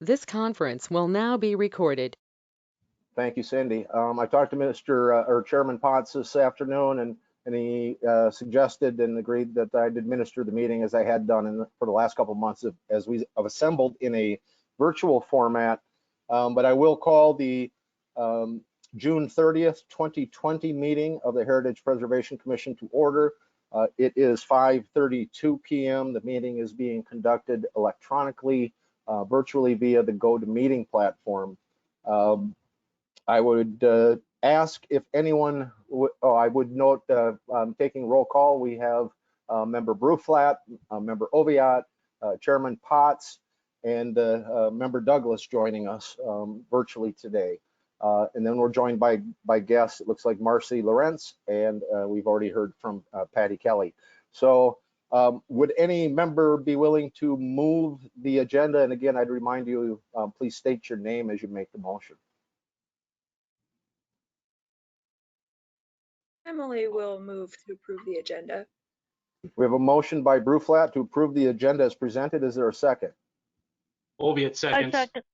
This conference will now be recorded. Thank you, Cindy. I talked to or Chairman Potts this afternoon, and he suggested and agreed that I'd administer the meeting as I had done for the last couple of months as we have assembled in a virtual format. But I will call the June 30th, 2020 meeting of the Heritage Preservation Commission to order. It is 5:32 p.m. The meeting is being conducted electronically, virtually via the GoToMeeting platform. I would ask if anyone, I would note, taking roll call, we have Member Bruflat, Member Oviatt, Chairman Potts, and Member Douglas joining us virtually today. And then we're joined by guests. It looks like Marcy Lorenz, and we've already heard from Patty Kelly. So would any member be willing to move the agenda? And again, I'd remind you, please state your name as you make the motion. Emily will move to approve the agenda. We have a motion by Bruflat to approve the agenda as presented. Is there a second? Oviatt seconds. I second.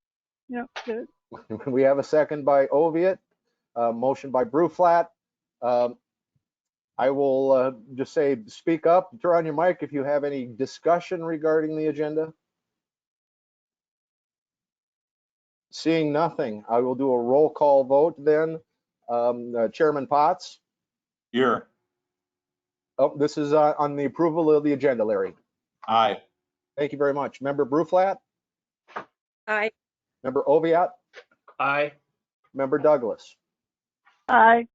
Yep, good. We have a second by Oviatt, motion by Bruflat. I will just say, speak up, turn on your mic if you have any discussion regarding the agenda. Seeing nothing, I will do a roll call vote then. Chairman Potts? Here. Oh, this is on the approval of the agenda, Larry. Aye. Thank you very much. Member Bruflat? Aye. Member Oviatt? Aye. Member Douglas? Aye.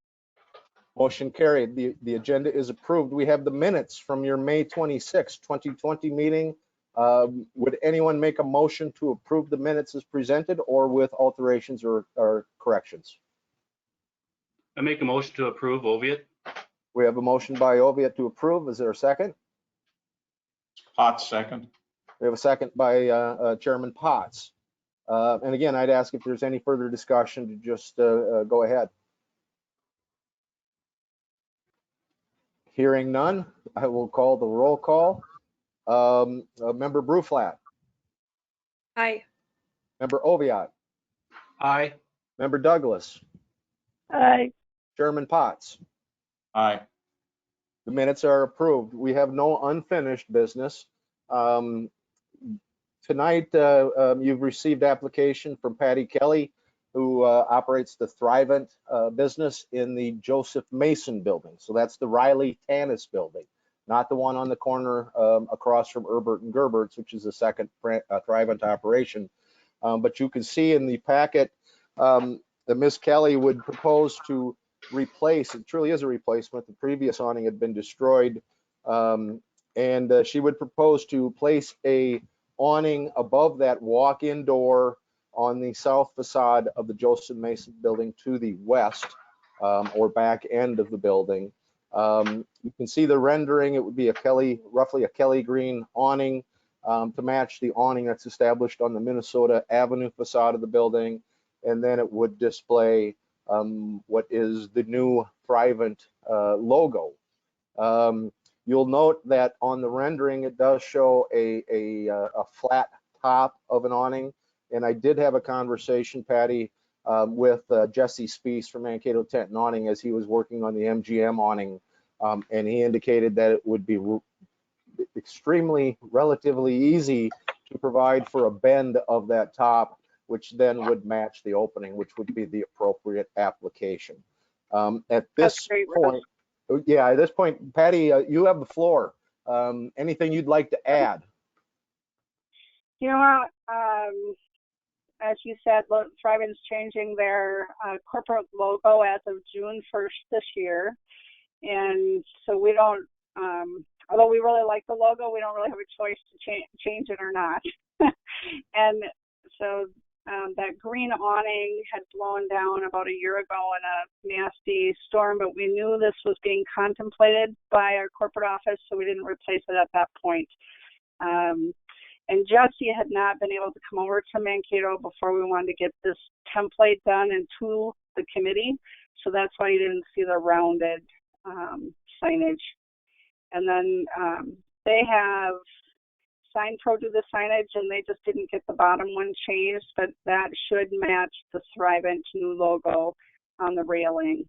Motion carried. The agenda is approved. We have the minutes from your May 26, 2020 meeting. Would anyone make a motion to approve the minutes as presented or with alterations or corrections? I make a motion to approve Oviatt. We have a motion by Oviatt to approve. Is there a second? Potts second. We have a second by Chairman Potts. And again, I'd ask if there's any further discussion to just go ahead. Hearing none, I will call the roll call. Member Bruflat. Aye. Member Oviatt. Aye. Member Douglas. Aye. Chairman Potts. Aye. The minutes are approved. We have no unfinished business. Tonight, you've received application from Patty Kelly, who operates the Thrivent business in the Joseph Mason building. So that's the Riley Tannis building, not the one on the corner across from Herbert and Gerbert's, which is the second Thrivent operation. But you can see in the packet that Ms. Kelly would propose to replace, it truly is a replacement, the previous awning had been destroyed, and she would propose to place a awning above that walk-in door on the south facade of the Joseph Mason building to the west, or back end of the building. You can see the rendering. It would be roughly a Kelly green awning to match the awning that's established on the Minnesota Avenue facade of the building. And then it would display what is the new Thrivent logo. You'll note that on the rendering, it does show a flat top of an awning. And I did have a conversation, Patty, with Jesse Spees from Mankato Tent and Awning as he was working on the MGM awning. And he indicated that it would be relatively easy to provide for a bend of that top, which then would match the opening, which would be the appropriate application. At this point, yeah, at this point, Patty, you have the floor. Anything you'd like to add? You know, as you said, Thrivent's changing their corporate logo as of June 1st this year. And so we don't, although we really like the logo, we don't really have a choice to change it or not. And so that green awning had blown down about a year ago in a nasty storm, but we knew this was being contemplated by our corporate office, so we didn't replace it at that point. And Jesse had not been able to come over to Mankato before we wanted to get this template done and to the committee, so that's why you didn't see the rounded signage. And then they have Sign Pro do the signage, and they just didn't get the bottom one changed, but that should match the Thrivent new logo on the railing.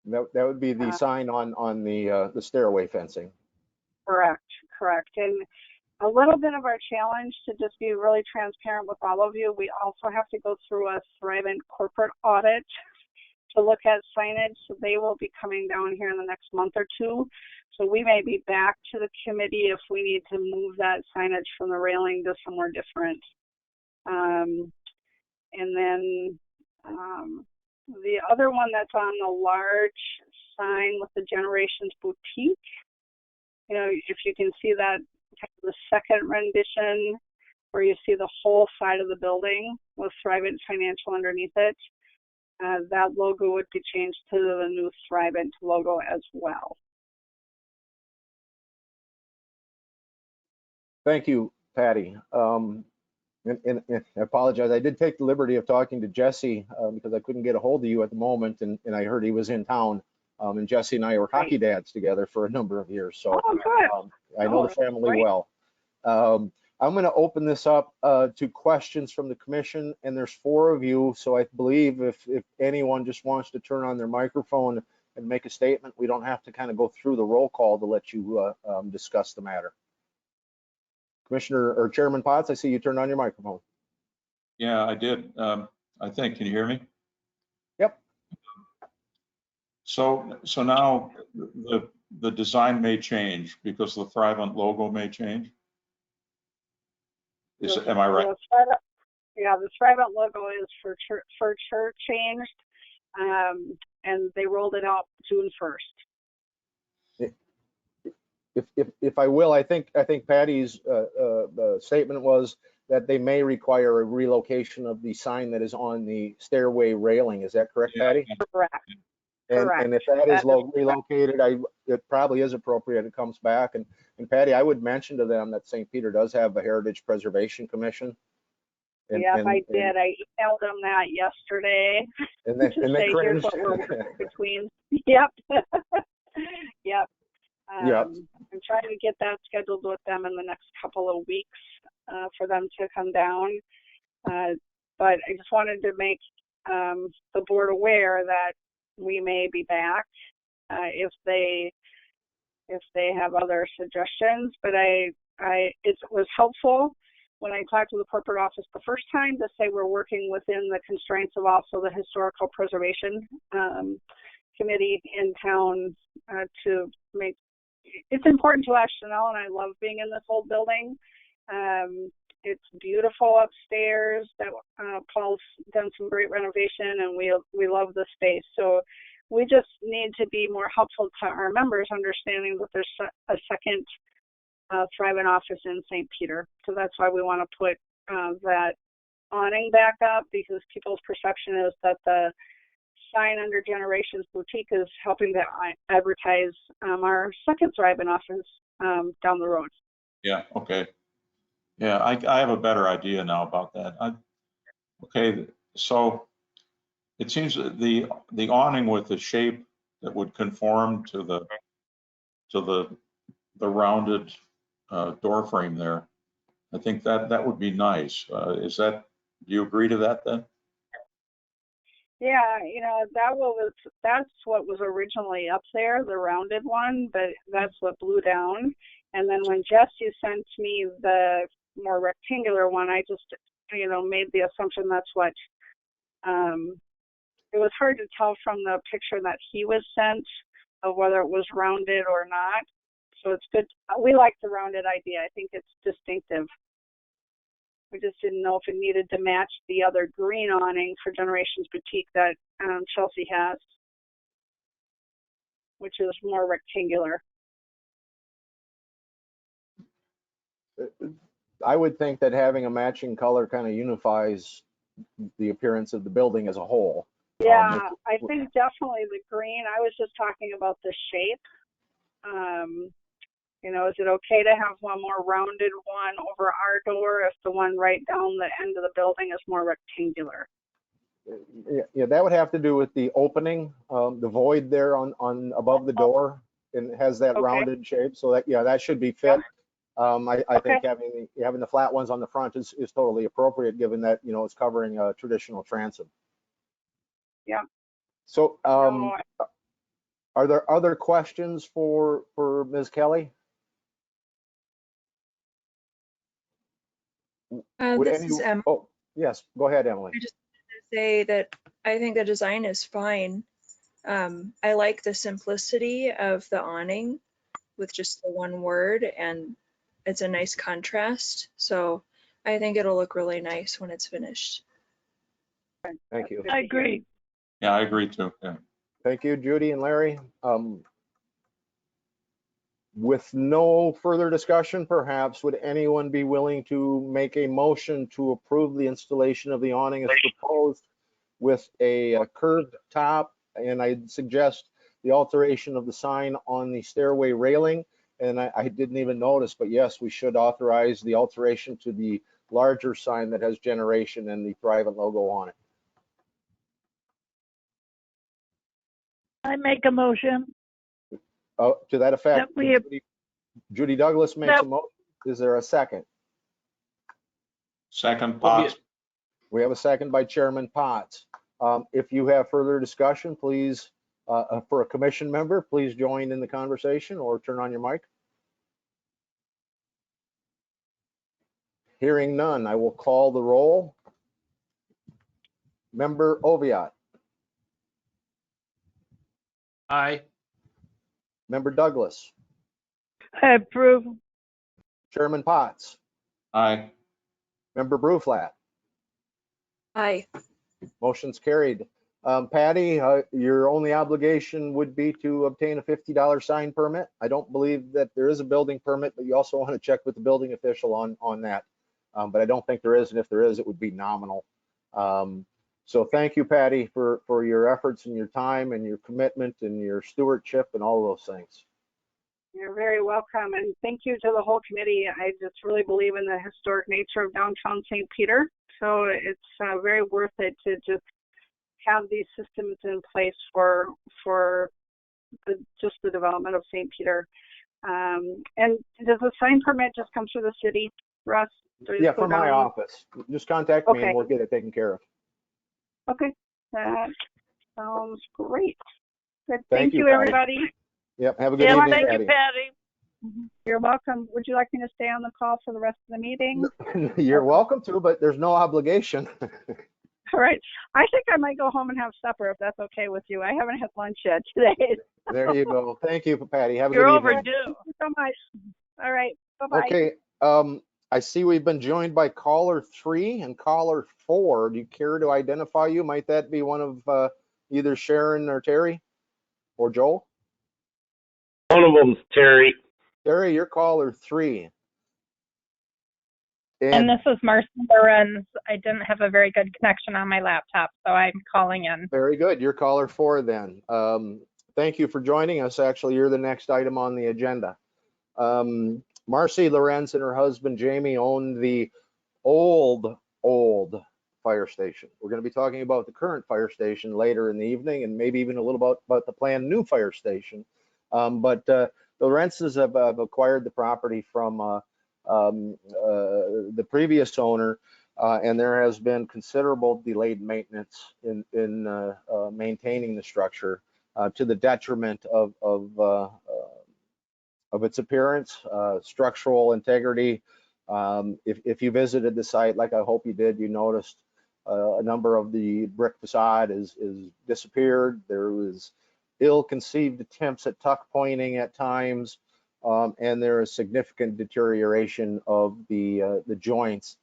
That would be the sign on the stairway fencing. Correct, correct. And a little bit of our challenge, to just be really transparent with all of you, we also have to go through a Thrivent corporate audit to look at signage. So they will be coming down here in the next month or two. So we may be back to the committee if we need to move that signage from the railing to somewhere different. And then the other one that's on the large sign with the Generations Boutique, you know, if you can see that, the second rendition where you see the whole side of the building with Thrivent Financial underneath it, that logo would be changed to the new Thrivent logo as well. Thank you, Patty. And I apologize. I did take the liberty of talking to Jesse because I couldn't get a hold of you at the moment, and I heard he was in town. And Jesse and I were hockey dads together for a number of years, so I know the family well. I'm going to open this up to questions from the commission, and there's 4 of you, so I believe if anyone just wants to turn on their microphone and make a statement, we don't have to kind of go through the roll call to let you discuss the matter. Commissioner or Chairman Potts, I see you turned on your microphone. Yeah, I did. I think, can you hear me? Yep. So now the design may change because the Thrivent logo may change. Am I right? Yeah, the Thrivent logo is for sure changed, and they rolled it out June 1st. If I will, I think Patty's statement was that they may require a relocation of the sign that is on the stairway railing. Is that correct, Patty? Correct. And if that is relocated, it probably is appropriate. It comes back. And Patty, I would mention to them that St. Peter does have a Heritage Preservation Commission. Yes, I did. I emailed them that yesterday. And they here's what we're between. Yep. Yep. Yep. I'm trying to get that scheduled with them in the next couple of weeks for them to come down. But I just wanted to make the board aware that we may be back if they have other suggestions. But it was helpful when I talked to the corporate office the first time to say we're working within the constraints of also the historical preservation committee in town to make. It's important to us, Chanel, and I love being in this old building. It's beautiful upstairs. That Paul's done some great renovation, and we love the space. So we just need to be more helpful to our members, understanding that there's a second Thrivent office in St. Peter. So that's why we want to put that awning back up, because people's perception is that the sign under Generations Boutique is helping to advertise our second Thrivent office down the road. Yeah, okay. Yeah, I have a better idea now about that. Okay, so it seems that the awning with the shape that would conform to the rounded door frame there, I think that would be nice. Do you agree to that then? Yeah, you know, that's what was originally up there, the rounded one, but that's what blew down. And then when Jesse sent me the more rectangular one, I just, you know, made the assumption that's what, it was hard to tell from the picture that he was sent of whether it was rounded or not. So it's good. We like the rounded idea. I think it's distinctive. We just didn't know if it needed to match the other green awning for Generations Boutique that Chelsea has, which is more rectangular. I would think that having a matching color kind of unifies the appearance of the building as a whole. Yeah, I think definitely the green. I was just talking about the shape. You know, is it okay to have one more rounded one over our door if the one right down the end of the building is more rectangular? Yeah, that would have to do with the opening, the void there on above the door, and it has that rounded shape. So that, yeah, that should be fit. I think having the flat ones on the front is totally appropriate, given that, you know, it's covering a traditional transom. Yeah. So, No, are there other questions for Ms. Kelly? Would This any? is Emma. Oh, yes. Go ahead, Emily. I just wanted to say that I think the design is fine. I like the simplicity of the awning with just the one word, and it's a nice contrast. So I think it'll look really nice when it's finished. Thank you. I agree. Yeah, I agree too. Yeah. Thank you, Judy and Larry. With no further discussion, perhaps, would anyone be willing to make a motion to approve the installation of the awning as proposed with a curved top? And I'd suggest the alteration of the sign on the stairway railing. And I didn't even notice, but yes, we should authorize the alteration to the larger sign that has generation and the Thrivent logo on it. I make a motion To that effect, that we, Judy Douglas makes Yep. a motion. Is there a second? Second, Potts. We have a second by Chairman Potts. If you have further discussion, please, for a commission member, please join in the conversation or turn on your mic. Hearing none, I will call the roll. Member Oviatt, Aye. Member Douglas, I approve. Chairman Potts, Aye. Member Bruflat. Aye. Motion's carried. Patty, your only obligation would be to obtain a $50 sign permit. I don't believe that there is a building permit, but you also want to check with the building official on that. But I don't think there is, and if there is, it would be nominal. So thank you, Patty, for your efforts and your time and your commitment and your stewardship and all those things. You're very welcome, and thank you to the whole committee. I just really believe in the historic nature of downtown St. Peter, so it's very worth it to just have these systems in place for just the development of St. Peter. And does the sign permit just come through the city, Russ? Yeah, from my office. Just contact me Okay. and we'll get it taken care of. Okay, that sounds great. Good. Thank Thank you, you, Patty. everybody. Yep, have a good Yeah, evening, thank Patty. you, Patty. You're welcome. Would you like me to stay on the call for the rest of the meeting? You're welcome to, but there's no obligation. All right. I think I might go home and have supper if that's okay with you. I haven't had lunch yet today. There you go. Thank you, Patty. Have a You're good evening. overdue. Thank you so much. All right. Bye-bye. Okay, I see we've been joined by caller 3 and caller 4. Do you care to identify you? Might that be one of either Sharon or Terry or Joel? One of them's Terry. Terry, you're caller 3. And this is Marcy Lorenz. I didn't have a very good connection on my laptop, so I'm calling in. Very good. You're caller 4 then. Thank you for joining us. Actually, you're the next item on the agenda. Marcy Lorenz and her husband Jamie own the old fire station. We're going to be talking about the current fire station later in the evening, and maybe even a little about the planned new fire station. But the Lorenzes have acquired the property from the previous owner, and there has been considerable delayed maintenance in maintaining the structure to the detriment of its appearance, structural integrity. If you visited the site, like I hope you did, you noticed a number of the brick facade is disappeared. There was ill-conceived attempts at tuck pointing at times, and there is significant deterioration of the joints,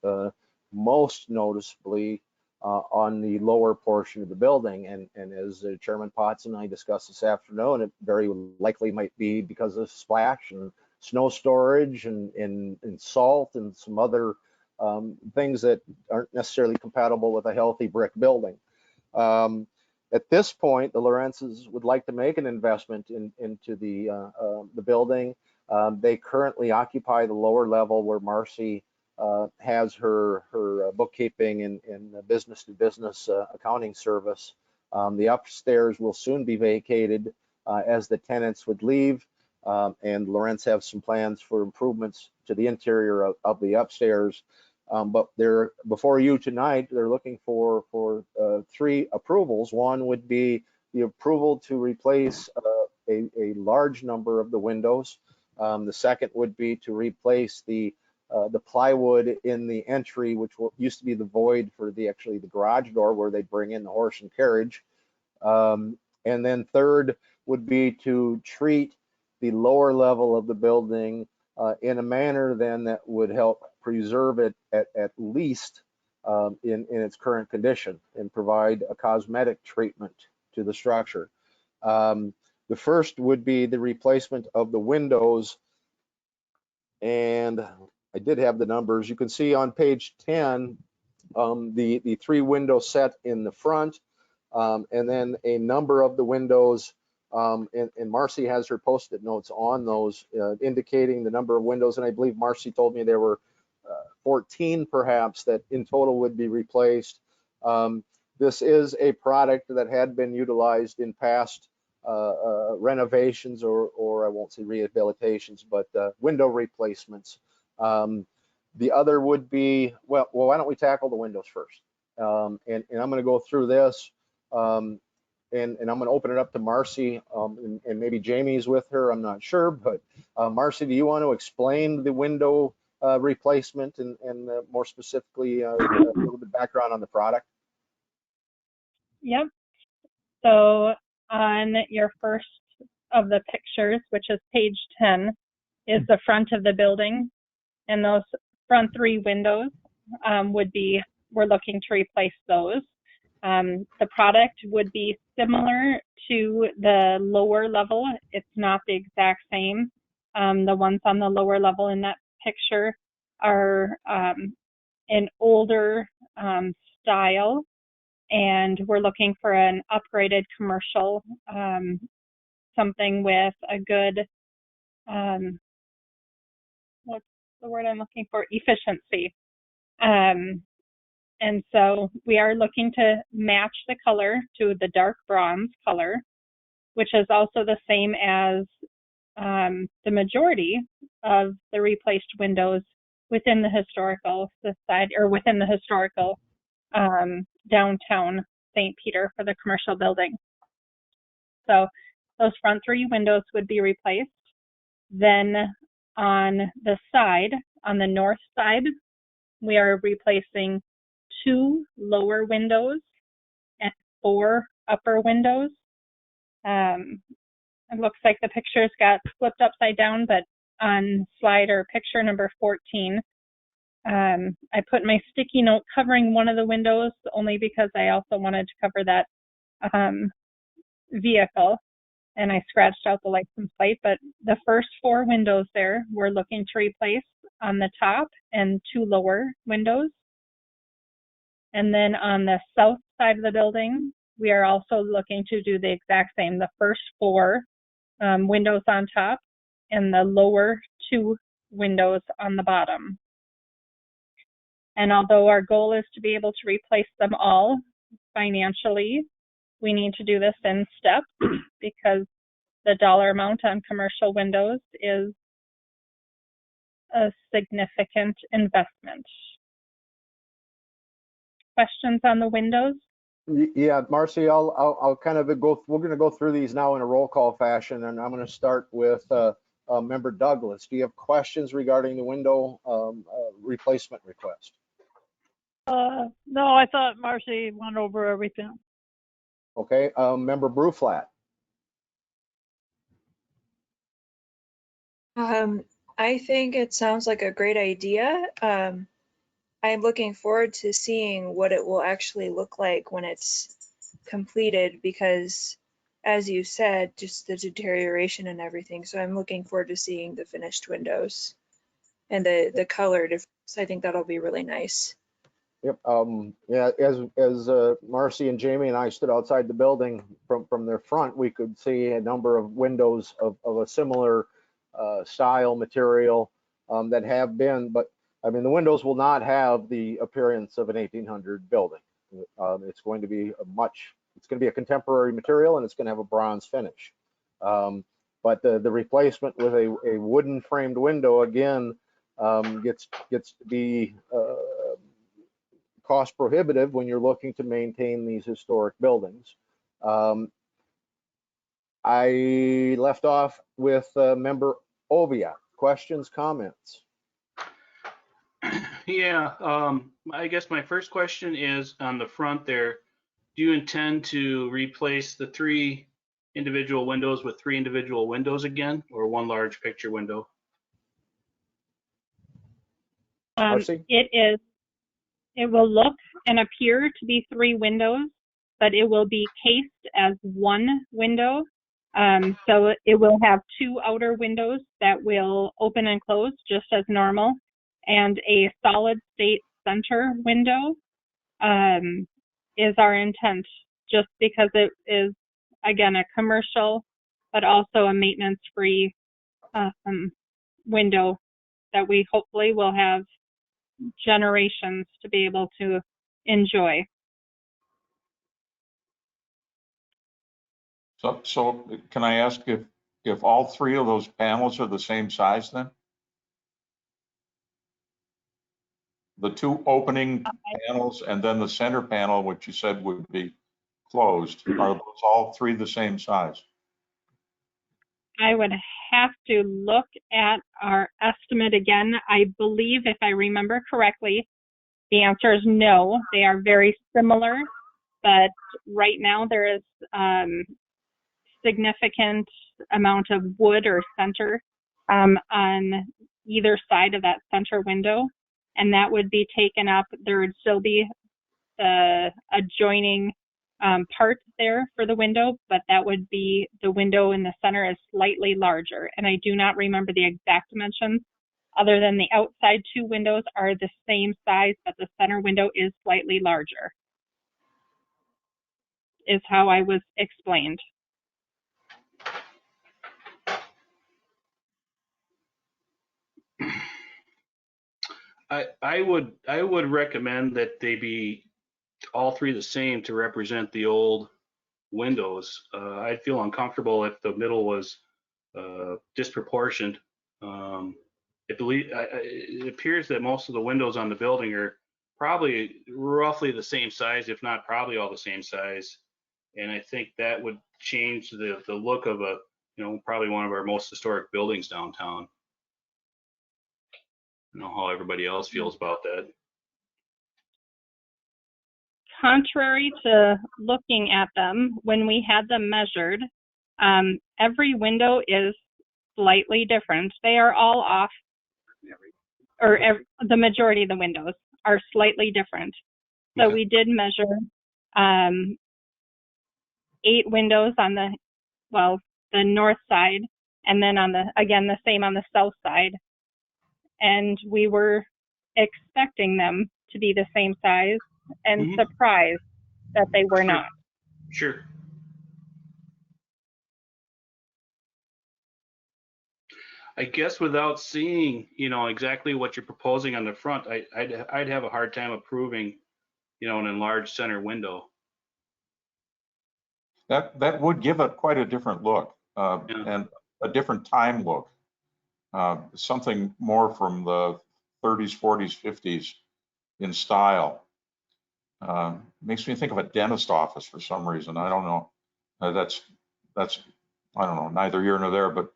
most noticeably on the lower portion of the building. And as Chairman Potts and I discussed this afternoon, it very likely might be because of splash and snow storage and salt and some other things that aren't necessarily compatible with a healthy brick building. At this point, the Lorenzes would like to make an investment into the building. They currently occupy the lower level where Marcy has her bookkeeping and business-to-business accounting service. The upstairs will soon be vacated as the tenants would leave. and Lorenz have some plans for improvements to the interior of the upstairs. But they're before you tonight. They're looking for 3 approvals. One would be the approval to replace a large number of the windows. The second would be to replace the plywood in the entry, which used to be the void for the garage door where they bring in the horse and carriage. And then third would be to treat the lower level of the building in a manner then that would help preserve it at least in its current condition and provide a cosmetic treatment to the structure. The first would be the replacement of the windows, and I did have the numbers. You can see on page 10 the 3 window set in the front, and then a number of the windows, and Marcy has her post-it notes on those indicating the number of windows, and I believe Marcy told me there were 14 perhaps that in total would be replaced. This is a product that had been utilized in past renovations or I won't say rehabilitations, but window replacements. The other would be, well, why don't we tackle the windows first? And I'm going to go through this, and I'm going to open it up to Marcy, and maybe Jamie's with her, I'm not sure, but Marcy, do you want to explain the window replacement and more specifically a little bit background on the product? Yep. So on your first of the pictures, which is page 10, is the front of the building. And those front 3 windows we're looking to replace those. The product would be similar to the lower level. It's not the exact same. The ones on the lower level in that picture are an older style, and we're looking for an upgraded commercial, something with a good, what's the word I'm looking for? Efficiency. And so we are looking to match the color to the dark bronze color, which is also the same as the majority of the replaced windows within the historical society, or within the historical downtown St. Peter for the commercial building. So those front 3 windows would be replaced. Then on the side, on the north side, we are replacing 2 lower windows and 4 upper windows. It looks like the pictures got flipped upside down, but on slide or picture number 14, I put my sticky note covering one of the windows only because I also wanted to cover that vehicle, and I scratched out the license plate. But the first 4 windows there, we're looking to replace on the top, and 2 lower windows. And then on the south side of the building, we are also looking to do the exact same. The first 4 windows on top, and the lower 2 windows on the bottom. And although our goal is to be able to replace them all financially, we need to do this in steps because the dollar amount on commercial windows is a significant investment. Questions on the windows? Yeah, Marcy, I'll kind of go. We're going to go through these now in a roll call fashion, and I'm going to start with Member Douglas. Do you have questions regarding the window replacement request? No, I thought Marcy went over everything. Okay, Member Bruflat. I think it sounds like a great idea. I'm looking forward to seeing what it will actually look like when it's completed because, as you said, just the deterioration and everything. So I'm looking forward to seeing the finished windows and the color difference. I think that'll be really nice. Yep. Yeah. As Marcy and Jamie and I stood outside the building from their front, we could see a number of windows of a similar style material that have been, but I mean the windows will not have the appearance of an 1800 building. It's going to be it's going to be a contemporary material, and it's going to have a bronze finish. But the replacement with a wooden framed window, again, gets to be cost prohibitive when you're looking to maintain these historic buildings. I left off with member Ovia. Questions, comments? Yeah, I guess my first question is on the front there. Do you intend to replace the 3 individual windows with 3 individual windows again, or one large picture window? Marcy? It will look and appear to be 3 windows, but it will be cased as one window. So it will have 2 outer windows that will open and close just as normal, and a solid state center window is our intent, just because it is, again, a commercial, but also a maintenance-free window that we hopefully will have generations to be able to enjoy. So can I ask if all 3 of those panels are the same size then? The 2 opening panels and then the center panel, which you said would be closed, are those all 3 the same size? I would have to look at our estimate again. I believe, if I remember correctly, the answer is no. They are very similar, but right now there is significant amount of wood or center on either side of that center window, and that would be taken up. There would still be the adjoining part there for the window, but that would be, the window in the center is slightly larger, and I do not remember the exact dimensions, other than the outside 2 windows are the same size, but the center window is slightly larger, is how I was explained. I would recommend that they be all 3 the same to represent the old windows. I'd feel uncomfortable if the middle was disproportioned. It appears that most of the windows on the building are probably roughly the same size, if not probably all the same size. And I think that would change the look of probably one of our most historic buildings downtown. I don't know how everybody else feels about that. Contrary to looking at them, when we had them measured, every window is slightly different. They are all off, or the majority of the windows are slightly different. So Okay. we did measure 8 windows on the north side, and then again the same on the south side. And we were expecting them to be the same size, and surprised that they were not. Sure. I guess without seeing, exactly what you're proposing on the front, I'd have a hard time approving, an enlarged center window. That would give it quite a different look, Yeah. and a different time look. Something more from the 30s, 40s, 50s in style. Makes me think of a dentist office for some reason. I don't know. That's I don't know, neither here nor there, but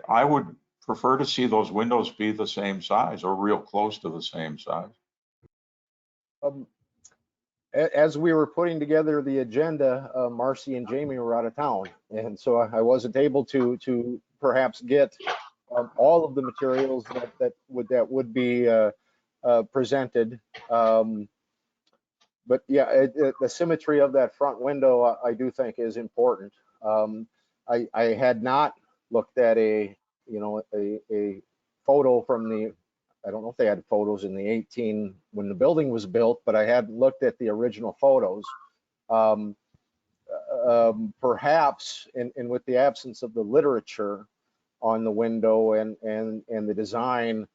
I would prefer to see those windows be the same size or real close to the same size. As we were putting together the agenda, Marcy and Jamie were out of town, and so I wasn't able to perhaps get all of the materials that would be presented. But yeah, the symmetry of that front window, I do think is important. I had not looked at a photo from the, I don't know if they had photos in the 18 when the building was built, but I had looked at the original photos. Perhaps, and with the absence of the literature on the window and the design,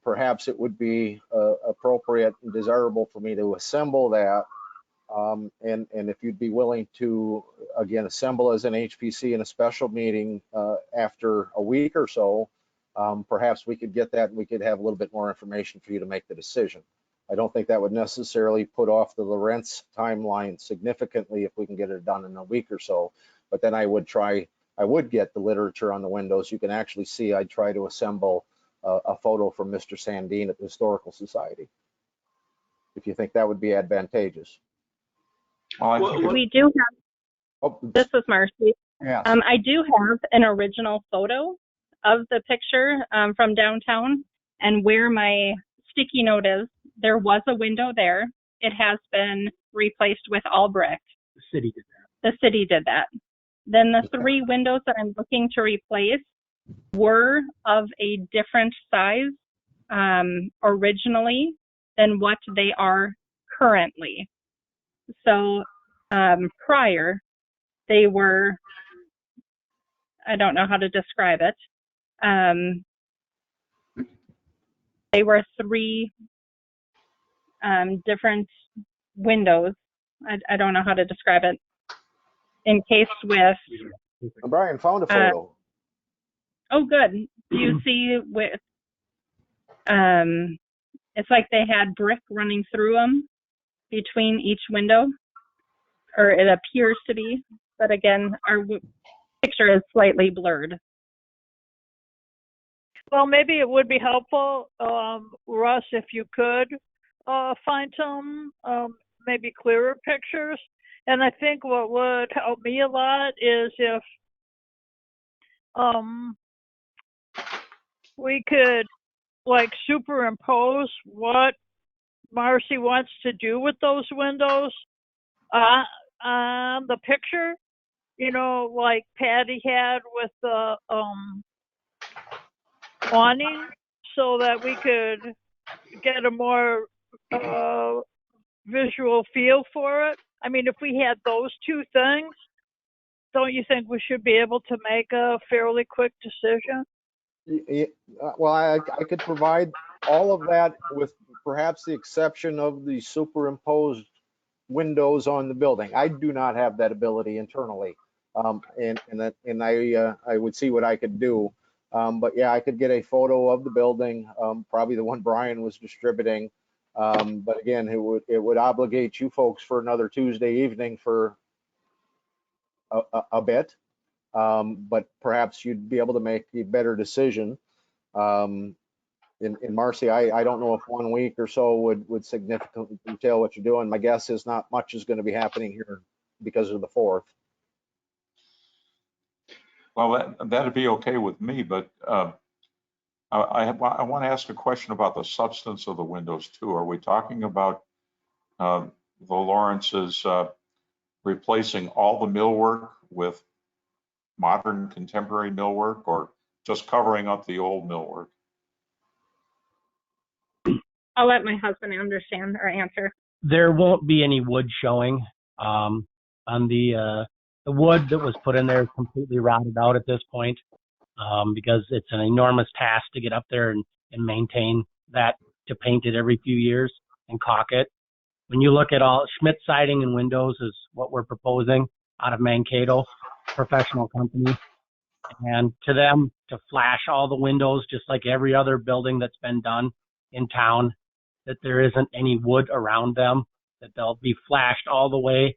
perhaps it would be appropriate and desirable for me to assemble that And if you'd be willing to, again, assemble as an HPC in a special meeting after a week or so, perhaps we could get that and we could have a little bit more information for you to make the decision. I don't think that would necessarily put off the Lorentz timeline significantly if we can get it done in a week or so. But then I would get the literature on the windows. You can actually see, I'd try to assemble a photo from Mr. Sandine at the Historical Society, if you think that would be advantageous. Well, I think We do have, Oh, this is Marcy. yes. I do have an original photo of the picture from downtown, and where my sticky note is, there was a window there. It has been replaced with all brick. The city did that. The city did that. Then the 3 windows that I'm looking to replace were of a different size originally than what they are currently. So prior, they were, I don't know how to describe it. They were 3 different windows. I don't know how to describe it. Encased with. Brian found a photo. Oh, good. Do you see with? It's like they had brick running through them between each window, or it appears to be. But again, our picture is slightly blurred. Well, maybe it would be helpful, Russ, if you could find some maybe clearer pictures. And I think what would help me a lot is if we could like superimpose what Marcy wants to do with those windows on the picture, you know, like Patty had with the awning, so that we could get a more visual feel for it. I mean, if we had those 2 things, don't you think we should be able to make a fairly quick decision? Well, I could provide all of that with perhaps the exception of the superimposed windows on the building. I do not have that ability internally, and I would see what I could do. But yeah, I could get a photo of the building, probably the one Brian was distributing. But again, it would obligate you folks for another Tuesday evening for a bit. But perhaps you'd be able to make a better decision. In Marcy, I don't know if 1 week or so would significantly detail what you're doing. My guess is not much is going to be happening here because of the 4th. well, that'd be okay with me, but I want to ask a question about the substance of the windows too. Are we talking about the Lawrence's replacing all the millwork with modern contemporary millwork, or just covering up the old millwork? I'll let my husband understand or answer. There won't be any wood showing. On the wood that was put in there is completely rotted out at this point, because it's an enormous task to get up there and maintain that, to paint it every few years and caulk it. When you look at all Schmidt siding and windows is what we're proposing out of Mankato, professional company. And to them to flash all the windows, just like every other building that's been done in town, that there isn't any wood around them, that they'll be flashed all the way.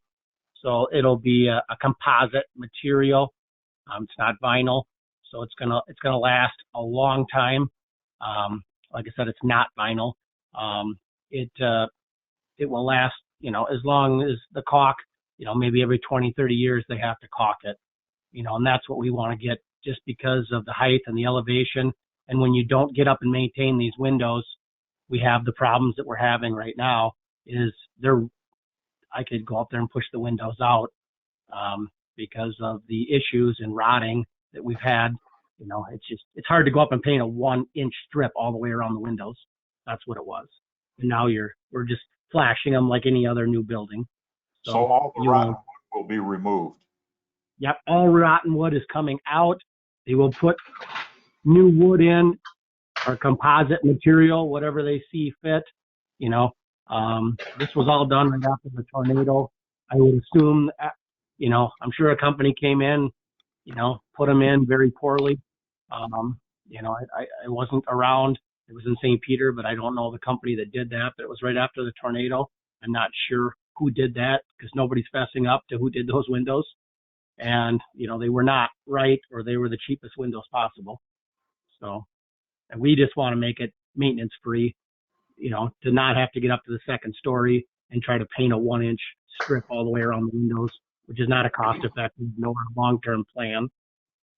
So it'll be a composite material. It's not vinyl, so it's gonna last a long time. Like I said, it's not vinyl. It will last, you know, as long as the caulk, you know, maybe every 20, 30 years they have to caulk it, you know, and that's what we want to get, just because of the height and the elevation. And when you don't get up and maintain these windows, we have the problems that we're having right now. I could go up there and push the windows out because of the issues and rotting that we've had. You know, it's hard to go up and paint a 1-inch strip all the way around the windows. That's what it was. And now we're just flashing them like any other new building. So all the rotten wood will be removed. Yep, all rotten wood is coming out. They will put new wood in, or composite material, whatever they see fit. You know, This was all done right after the tornado. I would assume, I'm sure a company came in, put them in very poorly. I wasn't around. It was in St. Peter, but I don't know the company that did that. But it was right after the tornado. I'm not sure who did that because nobody's fessing up to who did those windows. And, they were not right, or they were the cheapest windows possible. So, and we just want to make it maintenance free, to not have to get up to the second story and try to paint a 1-inch strip all the way around the windows, which is not a cost effective nor a long-term plan.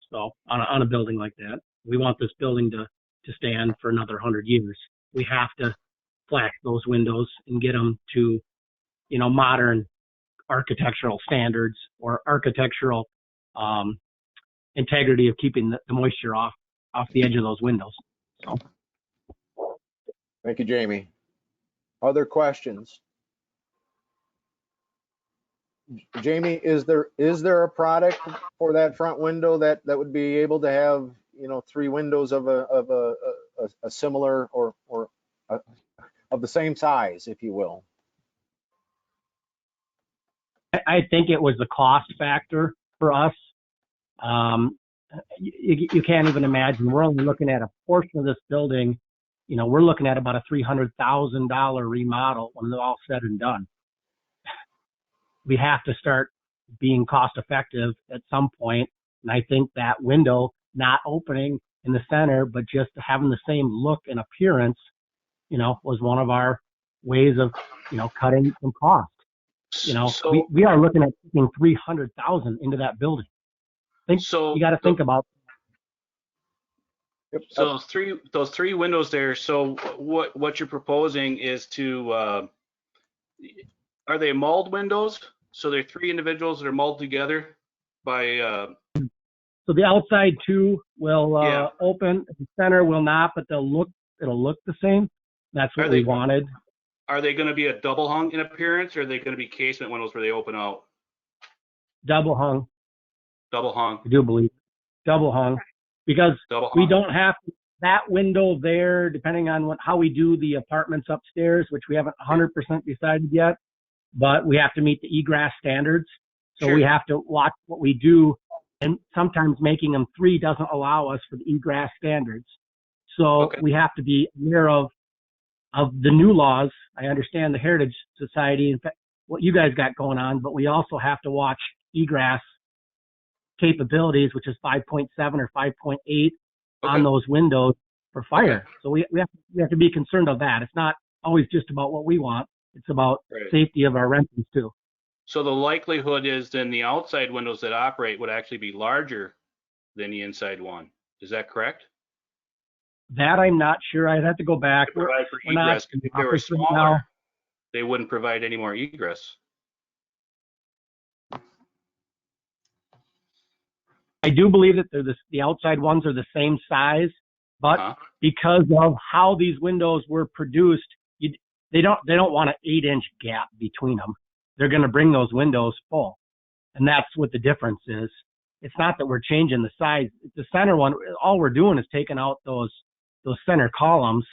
So on a building like that, we want this building to stand for another 100 years. We have to flash those windows and get them to, modern architectural standards or architectural integrity of keeping the moisture off the edge of those windows. So. Thank you, Jamie. Other questions? Jamie, is there a product for that front window that would be able to have 3 windows of a similar or of the same size, if you will? I think it was the cost factor for us. You can't even imagine. We're only looking at a portion of this building. We're looking at about a $300,000 remodel when it's all said and done. We have to start being cost effective at some point. And I think that window not opening in the center, but just having the same look and appearance, was one of our ways of, cutting some cost. So, we are looking at putting 300,000 into that building. You got to think about. So those three windows there. So what you're proposing is to, are they mulled windows? So they're 3 individuals that are mulled together by. So the outside 2 will open. The center will not, but it'll look the same. That's what we wanted. Are they going to be a double hung in appearance, or are they going to be casement windows where they open out? Double hung. Double hung. I do believe double hung, because we don't have that window there, depending on how we do the apartments upstairs, which we haven't 100% decided yet, but we have to meet the egress standards. So we have to watch what we do, and sometimes making them 3 doesn't allow us for the egress standards. So we have to be aware of the new laws. I understand the Heritage Society, in fact, what you guys got going on, but we also have to watch egress capabilities, which is 5.7 or 5.8 on those windows for fire. So we have to be concerned of that. It's not always just about what we want. It's about safety of our renters too. So the likelihood is then the outside windows that operate would actually be larger than the inside one. Is that correct? That I'm not sure. I'd have to go back. We're not, if they were smaller, now. They wouldn't provide any more egress. I do believe that the outside ones are the same size, but because of how these windows were produced, they don't want an 8-inch gap between them. They're going to bring those windows full, and that's what the difference is. It's not that we're changing the size. The center one, all we're doing is taking out those center columns,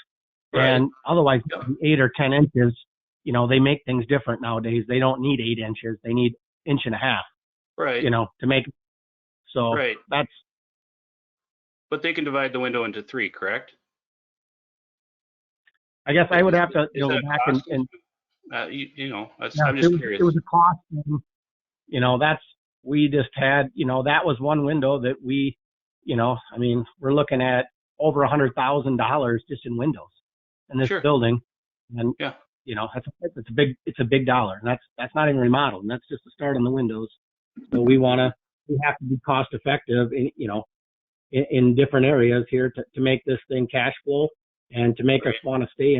and otherwise 8 or 10 inches. They make things different nowadays. They don't need 8 inches. They need 1.5 inches. Right. To make. So that's. But they can divide the window into 3, correct? I guess I would have to go back and I'm just curious. It was a cost. We just had, that was one window that we, we're looking at over $100,000 just in windows in this building, and it's a big dollar, and that's not even remodeled, and that's just the start on the windows. So we have to be cost effective, in different areas here to make this thing cash flow and to make us want to stay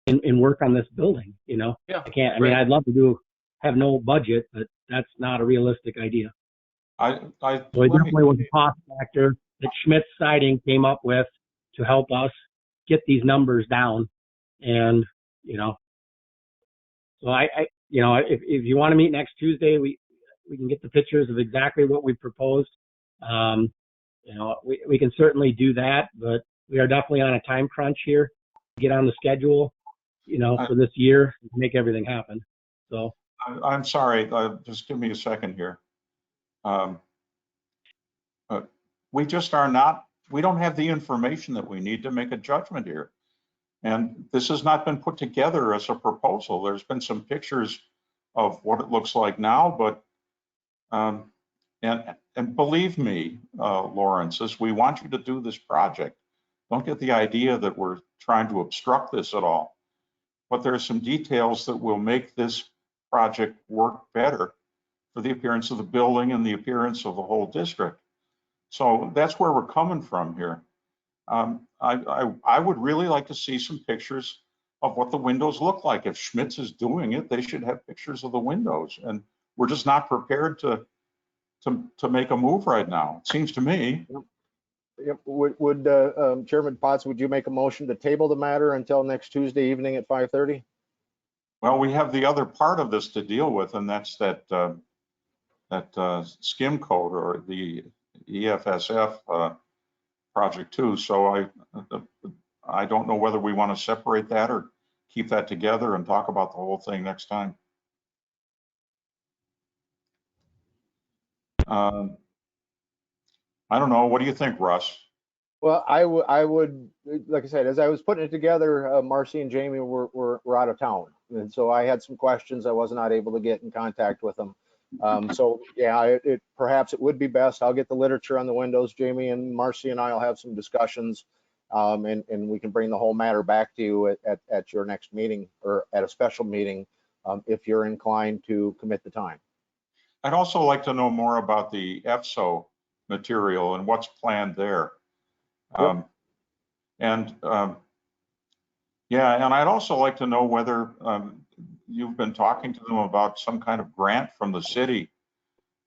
and work on this building. I can't. I mean, I'd love to have no budget, but that's not a realistic idea. So it definitely was a cost factor that Schmidt Siding came up with to help us get these numbers down. And, so if you want to meet next Tuesday, we can get the pictures of exactly what we proposed. We can certainly do that, but we are definitely on a time crunch here to get on the schedule. for this year, make everything happen. So I'm sorry, just give me a second here. We just are not, we don't have the information that we need to make a judgment here. And this has not been put together as a proposal. There's been some pictures of what it looks like now, but, and believe me, Lawrence, as we want you to do this project, don't get the idea that we're trying to obstruct this at all. But there are some details that will make this project work better for the appearance of the building and the appearance of the whole district. So that's where we're coming from here. I would really like to see some pictures of what the windows look like. If Schmitz is doing it, they should have pictures of the windows. And we're just not prepared to make a move right now, it seems to me. Yep. Would Chairman Potts, would you make a motion to table the matter until next Tuesday evening at 5:30? Well, we have the other part of this to deal with, and that's that skim code or the EFSF project too. So I don't know whether we want to separate that or keep that together and talk about the whole thing next time. I don't know. What do you think, Russ? Well, I would, like I said, as I was putting it together, Marcy and Jamie were out of town. And so I had some questions. I was not able to get in contact with them. So yeah, perhaps it would be best. I'll get the literature on the windows. Jamie and Marcy and I will have some discussions, and we can bring the whole matter back to you at your next meeting or at a special meeting, if you're inclined to commit the time. I'd also like to know more about the EFSO material and what's planned there. Yep. Yeah, and I'd also like to know whether you've been talking to them about some kind of grant from the city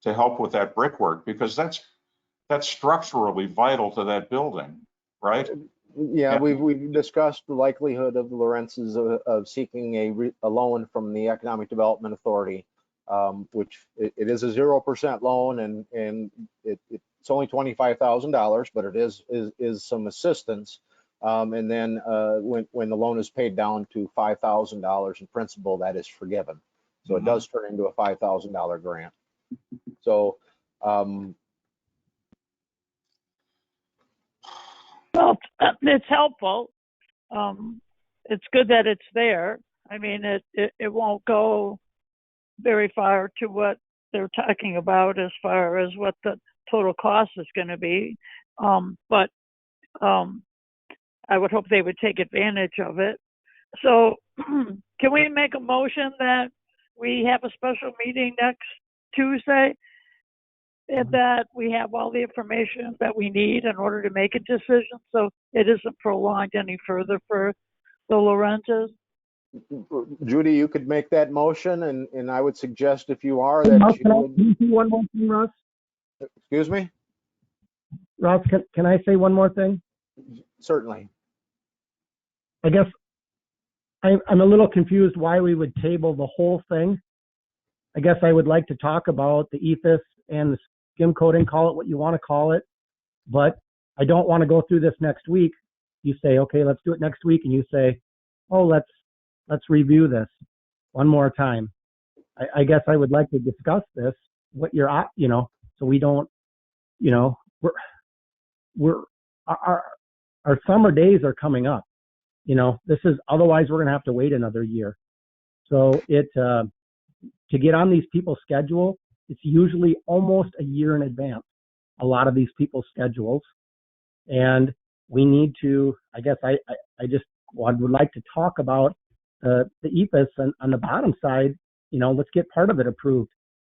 to help with that brickwork, because that's structurally vital to that building, right? Yeah, we've discussed the likelihood of the Lorenz's of seeking a loan from the Economic Development Authority, which it is a 0% loan, and it's only $25,000, but it is some assistance. And then when the loan is paid down to $5,000 in principal, that is forgiven. So it does turn into a $5,000 grant. So well, it's helpful. It's good that it's there. I mean, it won't go very far to what they're talking about as far as what the total cost is going to be. But I would hope they would take advantage of it. So can we make a motion that we have a special meeting next Tuesday and that we have all the information that we need in order to make a decision so it isn't prolonged any further for the Lorenzes? Judy, you could make that motion, and I would suggest, if you are, that you would. Can I say one more thing, Russ? Excuse me? Russ, can I say one more thing? Certainly. I guess I'm a little confused why we would table the whole thing. I guess I would like to talk about the ethos and the skim coating, call it what you want to call it, but I don't want to go through this next week. You say, okay, let's do it next week, and you say, oh, let's review this one more time. I guess I would like to discuss this, what you're, so we don't, our summer days are coming up. Otherwise we're going to have to wait another year. So to get on these people's schedule, it's usually almost a year in advance, a lot of these people's schedules. And we need to, I guess I just would like to talk about the ethos on the bottom side. Let's get part of it approved.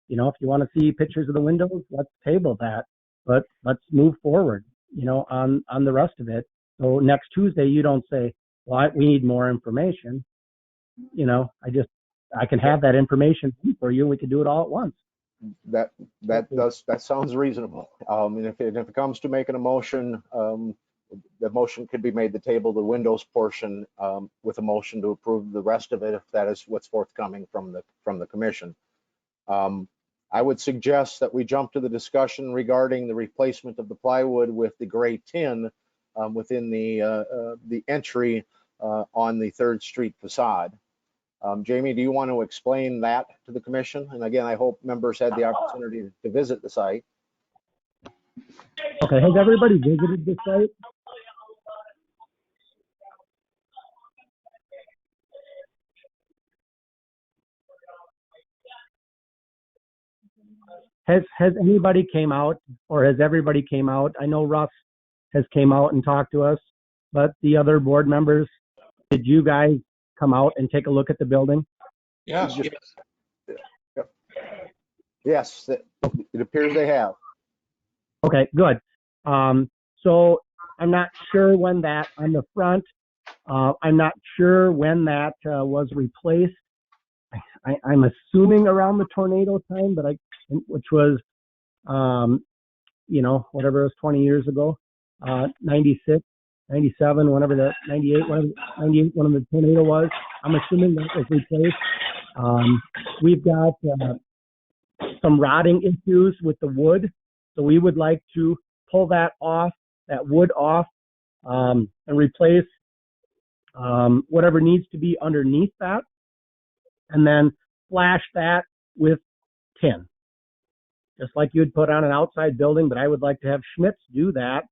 If you want to see pictures of the windows, let's table that, but let's move forward, on the rest of it. So next Tuesday, you don't say, well, we need more information. I can have that information for you. We can do it all at once. That sounds reasonable. And if it comes to making a motion, the motion could be made to table the windows portion with a motion to approve the rest of it, if that is what's forthcoming from the commission. I would suggest that we jump to the discussion regarding the replacement of the plywood with the gray tin within the entry on the 3rd Street facade. Jamie, do you want to explain that to the commission? And again, I hope members had the opportunity to visit the site. Okay, has everybody visited the site? Has anybody came out, or has everybody came out? I know Russ has came out and talked to us, but the other board members, did you guys come out and take a look at the building? Yes. Yes, it appears they have. Okay, good. So I'm not sure when that on the front. I'm not sure when that was replaced. I'm assuming around the tornado time, but which was, whatever it was 20 years ago, 96, 97, whenever the 98, when the tornado was. I'm assuming that was replaced. We've got some rotting issues with the wood, so we would like to pull that wood off, and replace whatever needs to be underneath that, and then flash that with tin, just like you'd put on an outside building. But I would like to have Schmitz do that,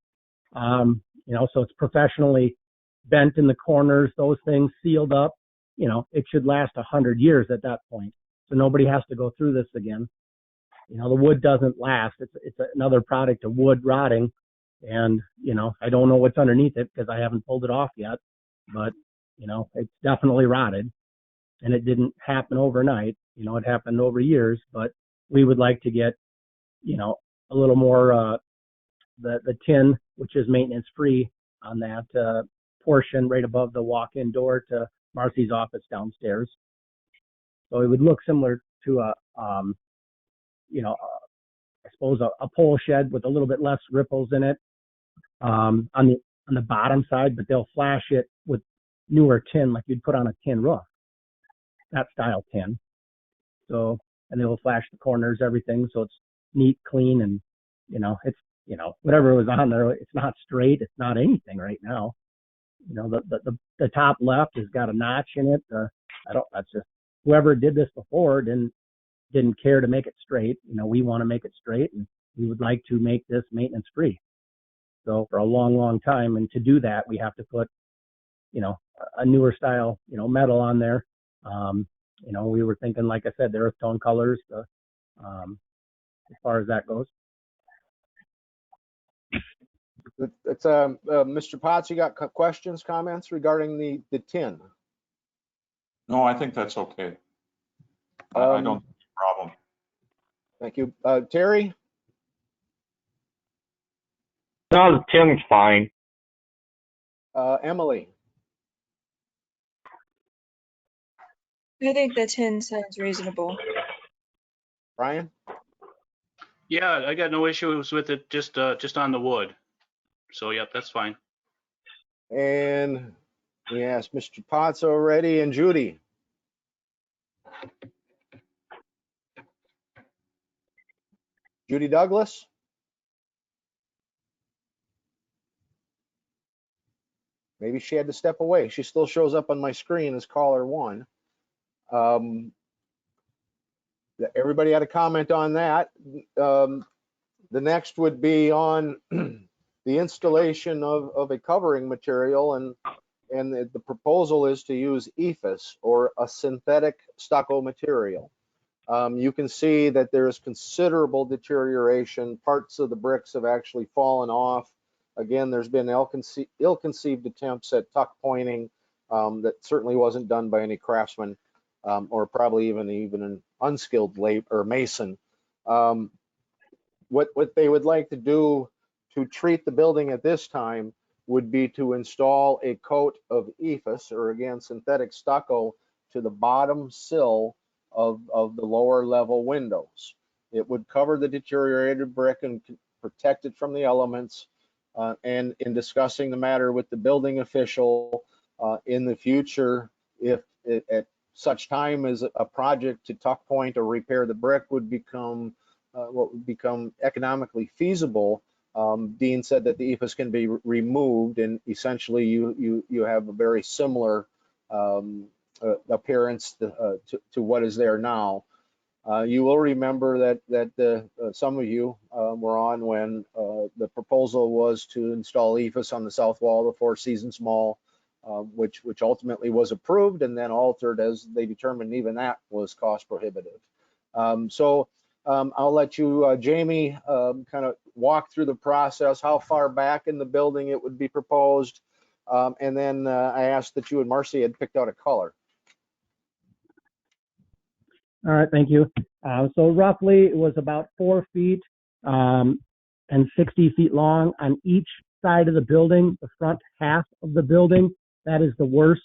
so it's professionally bent in the corners, those things sealed up. It should last 100 years at that point, so nobody has to go through this again. The wood doesn't last. It's another product of wood rotting, and I don't know what's underneath it because I haven't pulled it off yet, but it's definitely rotted. And it didn't happen overnight. It happened over years, but we would like to get, a little more, the tin, which is maintenance free on that portion right above the walk-in door to Marcy's office downstairs. So it would look similar to I suppose a pole shed with a little bit less ripples in it on the bottom side, but they'll flash it with newer tin like you'd put on a tin roof. That style tin. So, and they will flash the corners, everything, so it's neat, clean, and it's whatever was on there. It's not straight. It's not anything right now. The top left has got a notch in it. That's just whoever did this before didn't care to make it straight. We want to make it straight, and we would like to make this maintenance free. So for a long, long time, and to do that, we have to put a newer style metal on there. We were thinking, like I said, the earth tone colors, as far as that goes. It's Mr. Potts, you got questions, comments regarding the tin? No, I think that's okay. I don't have a problem. Thank you. Terry? No, the tin's fine. Emily? I think the tin sounds reasonable. Brian? Yeah, I got no issues with it, just on the wood. So, yep, that's fine. And we asked Mr. Potts already, and Judy? Judy Douglas? Maybe she had to step away. She still shows up on my screen as caller 1. Everybody had a comment on that. The next would be on the installation of a covering material, and the proposal is to use ephes, or a synthetic stucco material. You can see that there's considerable deterioration. Parts of the bricks have actually fallen off. Again, there's been ill-conceived attempts at tuck pointing that certainly wasn't done by any craftsman, or probably even an unskilled labor or mason. What they would like to do to treat the building at this time would be to install a coat of ephes, or again synthetic stucco, to the bottom sill of the lower level windows. It would cover the deteriorated brick and protect it from the elements. And in discussing the matter with the building official in the future, if at such time as a project to tuck point or repair the brick would become what would become economically feasible, Dean said that the EFS can be removed, and essentially you have a very similar appearance to what is there now. You will remember that some of you were on when the proposal was to install EFS on the south wall of the Four Seasons Mall, which ultimately was approved and then altered as they determined even that was cost prohibitive. I'll let you, Jamie, kind of walk through the process, how far back in the building it would be proposed, and then I asked that you and Marcy had picked out a color. All right, thank you. So roughly it was about 4 feet and 60 feet long on each side of the building, the front half of the building. That is the worst.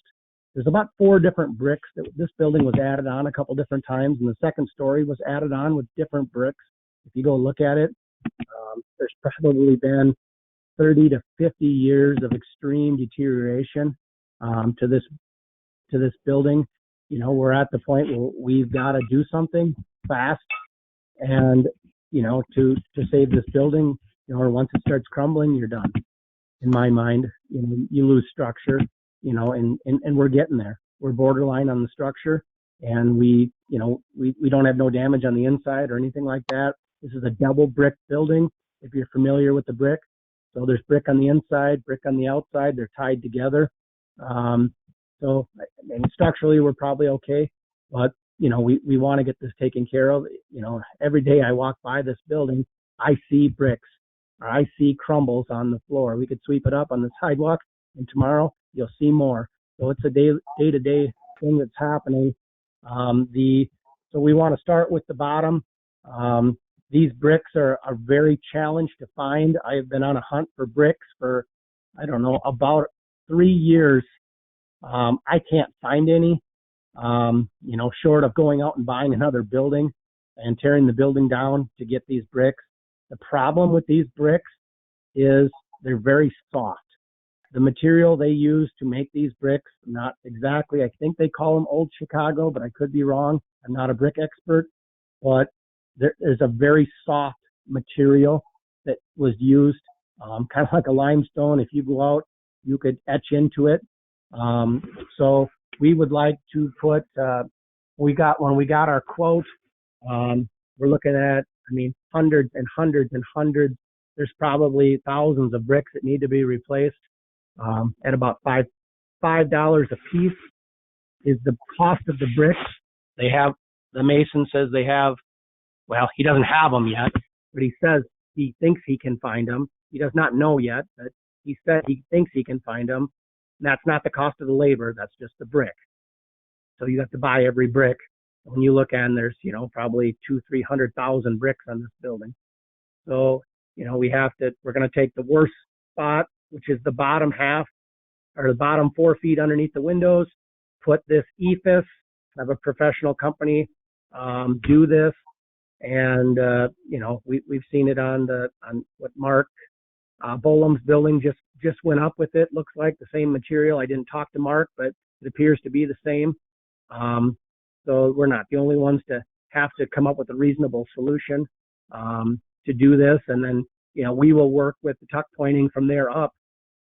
There's about 4 different bricks that this building was added on a couple different times, and the second story was added on with different bricks. If you go look at it, there's probably been 30 to 50 years of extreme deterioration to this building. You know, we're at the point where we've got to do something fast, and you know, to save this building. You know, or once it starts crumbling, you're done. In my mind, you know, you lose structure. You know, and we're getting there. We're borderline on the structure, and we don't have no damage on the inside or anything like that. This is a double brick building, if you're familiar with the brick. So there's brick on the inside, brick on the outside. They're tied together. So and structurally, we're probably okay, but you know, we want to get this taken care of. You know, every day I walk by this building, I see bricks, or I see crumbles on the floor. We could sweep it up on the sidewalk, and tomorrow you'll see more. So it's a day-to-day thing that's happening. So we want to start with the bottom. These bricks are very challenged to find. I have been on a hunt for bricks for, I don't know, about 3 years. I can't find any, you know, short of going out and buying another building and tearing the building down to get these bricks. The problem with these bricks is they're very soft. The material they use to make these bricks, not exactly, I think they call them Old Chicago, but I could be wrong. I'm not a brick expert, but there's a very soft material that was used, kind of like a limestone. If you go out, you could etch into it. So we would like to put, when we got our quote, we're looking at, I mean, hundreds and hundreds and hundreds. There's probably thousands of bricks that need to be replaced. At about $5 a piece is the cost of the bricks. They have, the mason says they have, well, he doesn't have them yet, but he says he thinks he can find them. He does not know yet, but he said he thinks he can find them. And that's not the cost of the labor, that's just the brick. So you have to buy every brick. When you look and there's, you know, probably 200,000-300,000 bricks on this building. So, you know, we're going to take the worst spot, which is the bottom half, or the bottom 4 feet underneath the windows, put this EFS, have a professional company do this. And, you know, we've seen it on what Mark Bolam's building just went up with it. Looks like the same material. I didn't talk to Mark, but it appears to be the same. So we're not the only ones to have to come up with a reasonable solution to do this. And then, you know, we will work with the tuck pointing from there up,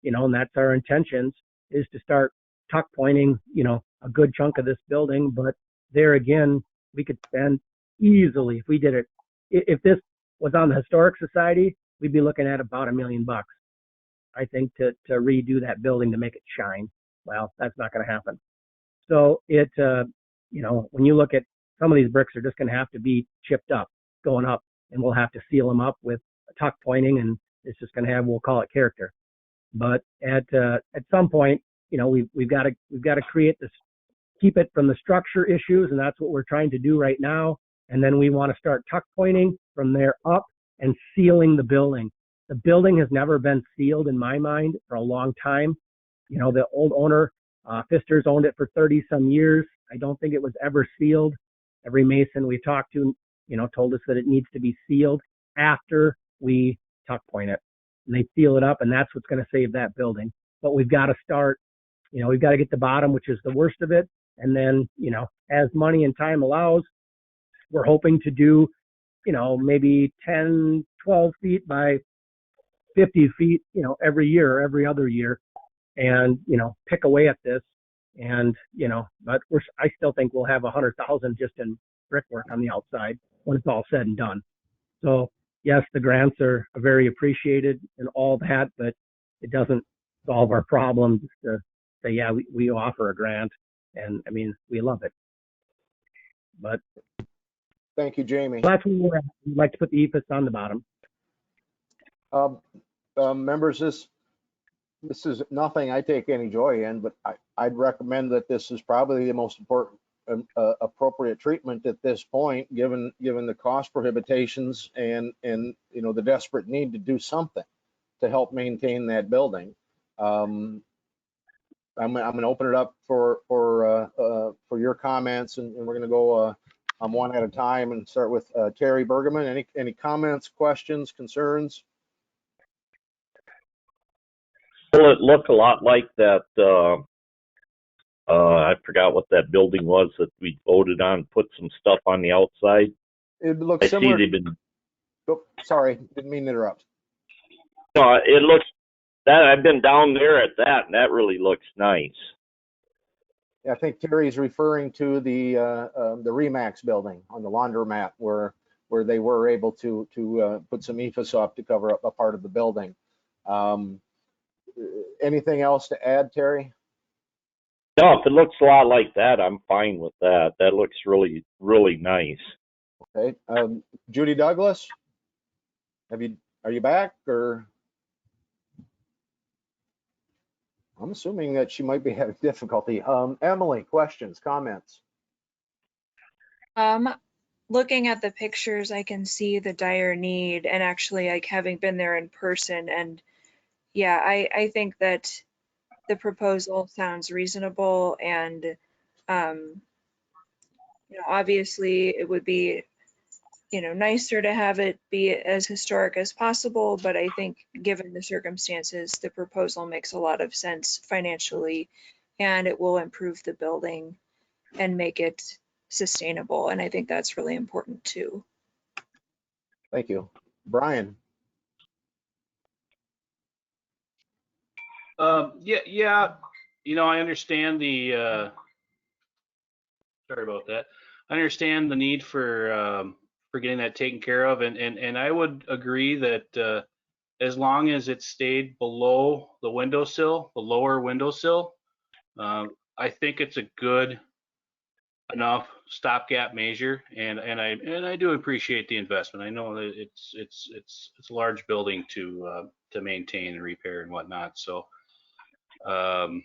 you know, and that's our intentions, is to start tuck pointing, you know, a good chunk of this building. But there again, we could spend easily, if we did it, if this was on the Historic Society, we'd be looking at about $1 million, I think, to redo that building to make it shine. Well, that's not going to happen. So it, you know, when you look at some of these bricks are just going to have to be chipped up, going up, and we'll have to seal them up with tuck pointing, and it's just going to have, we'll call it character. But at some point, you know, we've got to create this, keep it from the structure issues, and that's what we're trying to do right now. And then we want to start tuck pointing from there up and sealing the building. The building has never been sealed in my mind for a long time. You know, the old owner, Pfister's owned it for 30 some years. I don't think it was ever sealed. Every mason we talked to, you know, told us that it needs to be sealed after we tuck point it. And they seal it up, and that's what's going to save that building. But we've got to start, you know, we've got to get the bottom, which is the worst of it. And then, you know, as money and time allows, we're hoping to do, you know, maybe 10, 12 feet by 50 feet, every year or every other year, and pick away at this, and but I still think we'll have 100,000 just in brickwork on the outside when it's all said and done. So yes, the grants are very appreciated and all that, but it doesn't solve our problem just to say, yeah, we offer a grant, and I mean, we love it. But Thank you, Jamie. that's where we're at. We'd like to put the EFS on the bottom. Members, this is nothing I take any joy in, but I'd recommend that this is probably the most important, appropriate treatment at this point, given the cost prohibitions and the desperate need to do something to help maintain that building. I'm going to open it up for your comments, and we're going to go one at a time and start with Terry Bergman. Any comments, questions, concerns? Will it look a lot like that? I forgot what that building was that we voted on, put some stuff on the outside. It looks I similar. see they've been. Oh, sorry, didn't mean to interrupt. No, it looks that I've been down there at that, and that really looks nice. I think Terry's referring to the Remax building on the laundromat where they were able to put some EFS up to cover up a part of the building. Anything else to add, Terry? No, if it looks a lot like that, I'm fine with that. That looks really, really nice. Okay. Judy Douglas, are you back, or? I'm assuming that she might be having difficulty. Emily, questions, comments? Looking at the pictures, I can see the dire need, and actually, like, having been there in person, and yeah, I think that the proposal sounds reasonable, and obviously it would be nicer to have it be as historic as possible, but I think given the circumstances, the proposal makes a lot of sense financially, and it will improve the building and make it sustainable, and I think that's really important too. Thank you. Brian? Yeah, I understand the, sorry about that. I understand the need for getting that taken care of, and I would agree that as long as it stayed below the windowsill, the lower windowsill, I think it's a good enough stopgap measure, and I do appreciate the investment. I know that it's a large building to maintain and repair and whatnot. So, and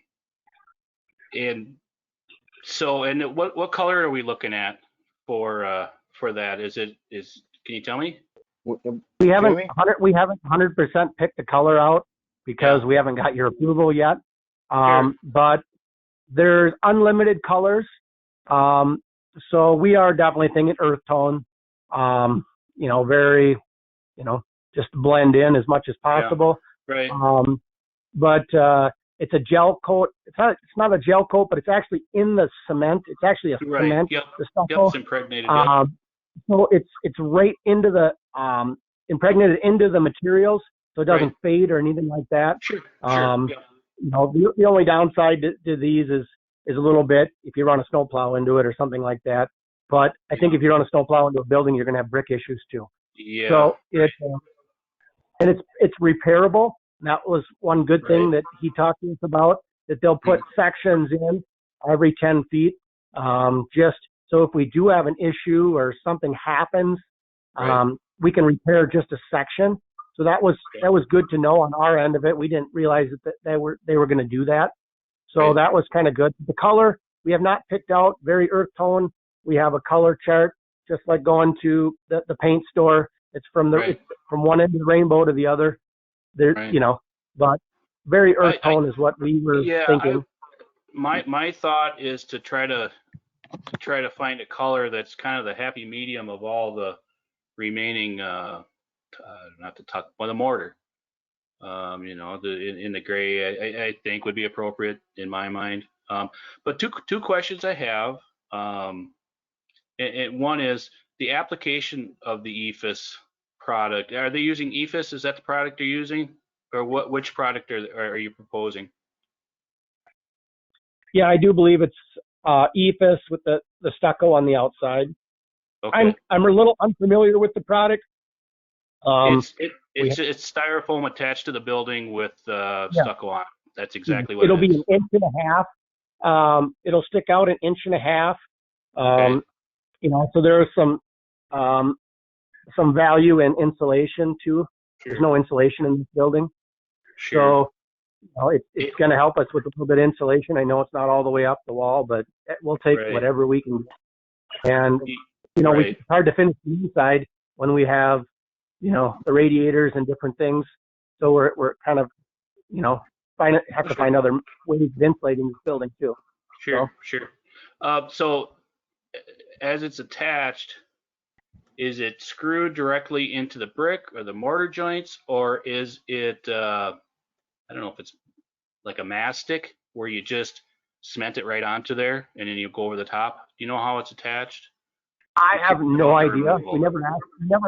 what color are we looking at for that? Can you tell me? We haven't 100% picked the color out because we haven't got your approval yet. Sure. But there's unlimited colors. So we are definitely thinking earth tone, very, just blend in as much as possible. Yeah, right. But it's a gel coat. It's not a gel coat, but it's actually in the cement. It's actually a cement. Yep. The stuff. Yep. It's impregnated. Yep. So it's right into the impregnated into the materials, so it doesn't fade or anything like that. Sure. Yep. The only downside to these is a little bit if you run a snowplow into it or something like that. But I think if you run a snowplow into a building, you're going to have brick issues too. Yeah. So it's repairable. And that was one good thing that he talked to us about, that they'll put sections in every 10 feet, just so if we do have an issue or something happens, we can repair just a section. So that was good to know on our end of it. We didn't realize that they were going to do that. So that was kind of good. The color we have not picked out, very earth tone. We have a color chart, just like going to the paint store. It's from it's from one end of the rainbow to the other. There, but very earth tone is what we were thinking. My thought is to try to find a color that's kind of the happy medium of all the remaining, the mortar. In the gray, I think would be appropriate in my mind. But two questions I have, and one is the application of the EFS product. Are they using EFS? Is that the product they're using? or which product are you proposing? Yeah, I do believe it's EFIS with the stucco on the outside. Okay. I'm a little unfamiliar with the product. It's styrofoam attached to the building with stucco on it. That's exactly what it'll it is. be an inch and a half. It'll stick out an inch and a half. Okay. You know, so there is some value in insulation too. Sure. There's no insulation in this building. Sure. So, you know, it's going to help us with a little bit of insulation. I know it's not all the way up the wall, but we'll take Right. whatever we can. And, you know, Right. it's hard to finish the inside when we have, you know, the radiators and different things. So we're kind of, you know, have to find other ways of insulating this building too. Sure. So as it's attached, is it screwed directly into the brick or the mortar joints, or is it, I don't know if it's like a mastic where you just cement it right onto there and then you go over the top? Do you know how it's attached? I have no idea. We never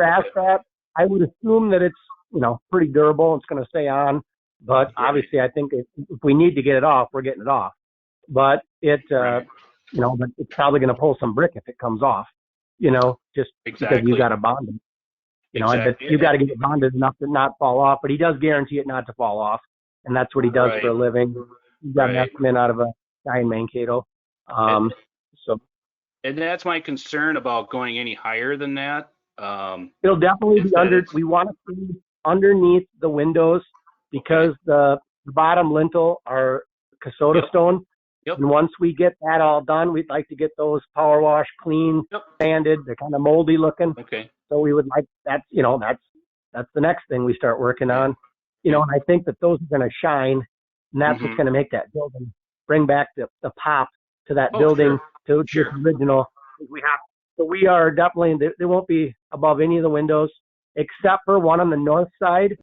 asked that. I would assume that it's, you know, pretty durable. It's going to stay on, but obviously I think if we need to get it off, we're getting it off. But you know, but it's probably going to pull some brick if it comes off, you know, just because you got to bond it. You know, but you got to get it bonded enough to not fall off, but he does guarantee it not to fall off. And that's what he does for a living. He's got an estimate out of a guy in Mankato. And that's my concern about going any higher than that. It'll definitely be we want to see underneath the windows because the bottom lintel are Casota stone. Yep. And once we get that all done, we'd like to get those power wash clean, sanded. They're kind of moldy looking. Okay. So we would like that's the next thing we start working on. You know, and I think that those are going to shine, and that's what's going to make that building bring back the pop to that building to its original. We are definitely, they won't be above any of the windows except for one on the north side.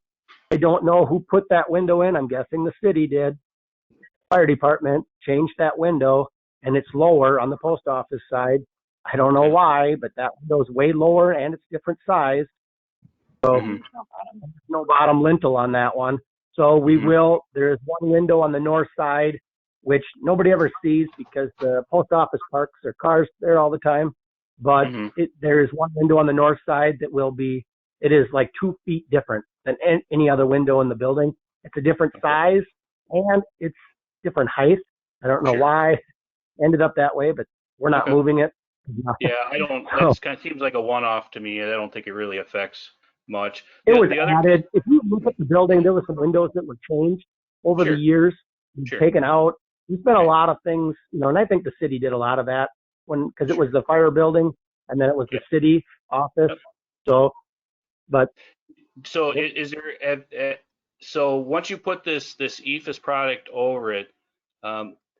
I don't know who put that window in. I'm guessing the city did. Fire department changed that window and it's lower on the post office side. I don't know why, but that window's way lower and it's different size. So no bottom lintel on that one. So there's one window on the north side, which nobody ever sees because the post office parks their cars there all the time. But there is one window on the north side that it is like 2 feet different than any other window in the building. It's a different size and it's different height. I don't know why it ended up that way, but we're not moving it. Yeah, I don't, that kind of seems like a one-off to me. I don't think it really affects much. It was added. If you look at the building, there were some windows that were changed over the years, taken out. We spent a lot of things, you know, and I think the city did a lot of that because it was the fire building and then it was the city office. So is there, so once you put this EFIS product over it,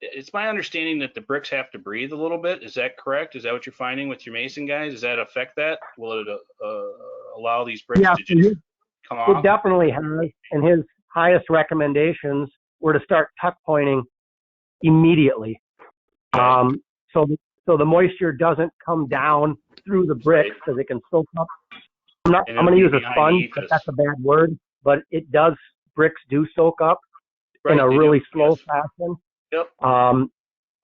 it's my understanding that the bricks have to breathe a little bit. Is that correct? Is that what you're finding with your mason guys? Does that affect that? Will it allow these bricks to just come off? It definitely has. And his highest recommendations were to start tuck pointing immediately. So the moisture doesn't come down through the bricks because it can soak up. I'm going to use a sponge, but that's a bad word. But bricks do soak up in a really slow fashion. Yep.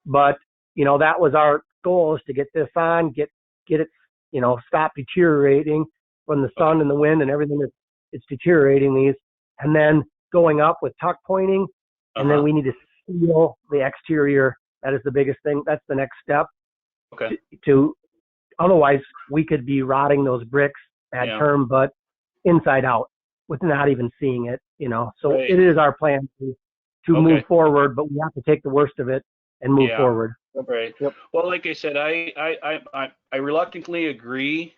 But you know, that was our goal, is to get this on, get it, you know, stop deteriorating from the sun and the wind and everything it's deteriorating these, and then going up with tuck pointing, and then we need to seal the exterior. That is the biggest thing. That's the next step. Okay. Otherwise, we could be rotting those bricks, bad term, but inside out with not even seeing it, you know. So it is our plan to move forward, but we have to take the worst of it and move forward. Right. Yep. Well, like I said, I reluctantly agree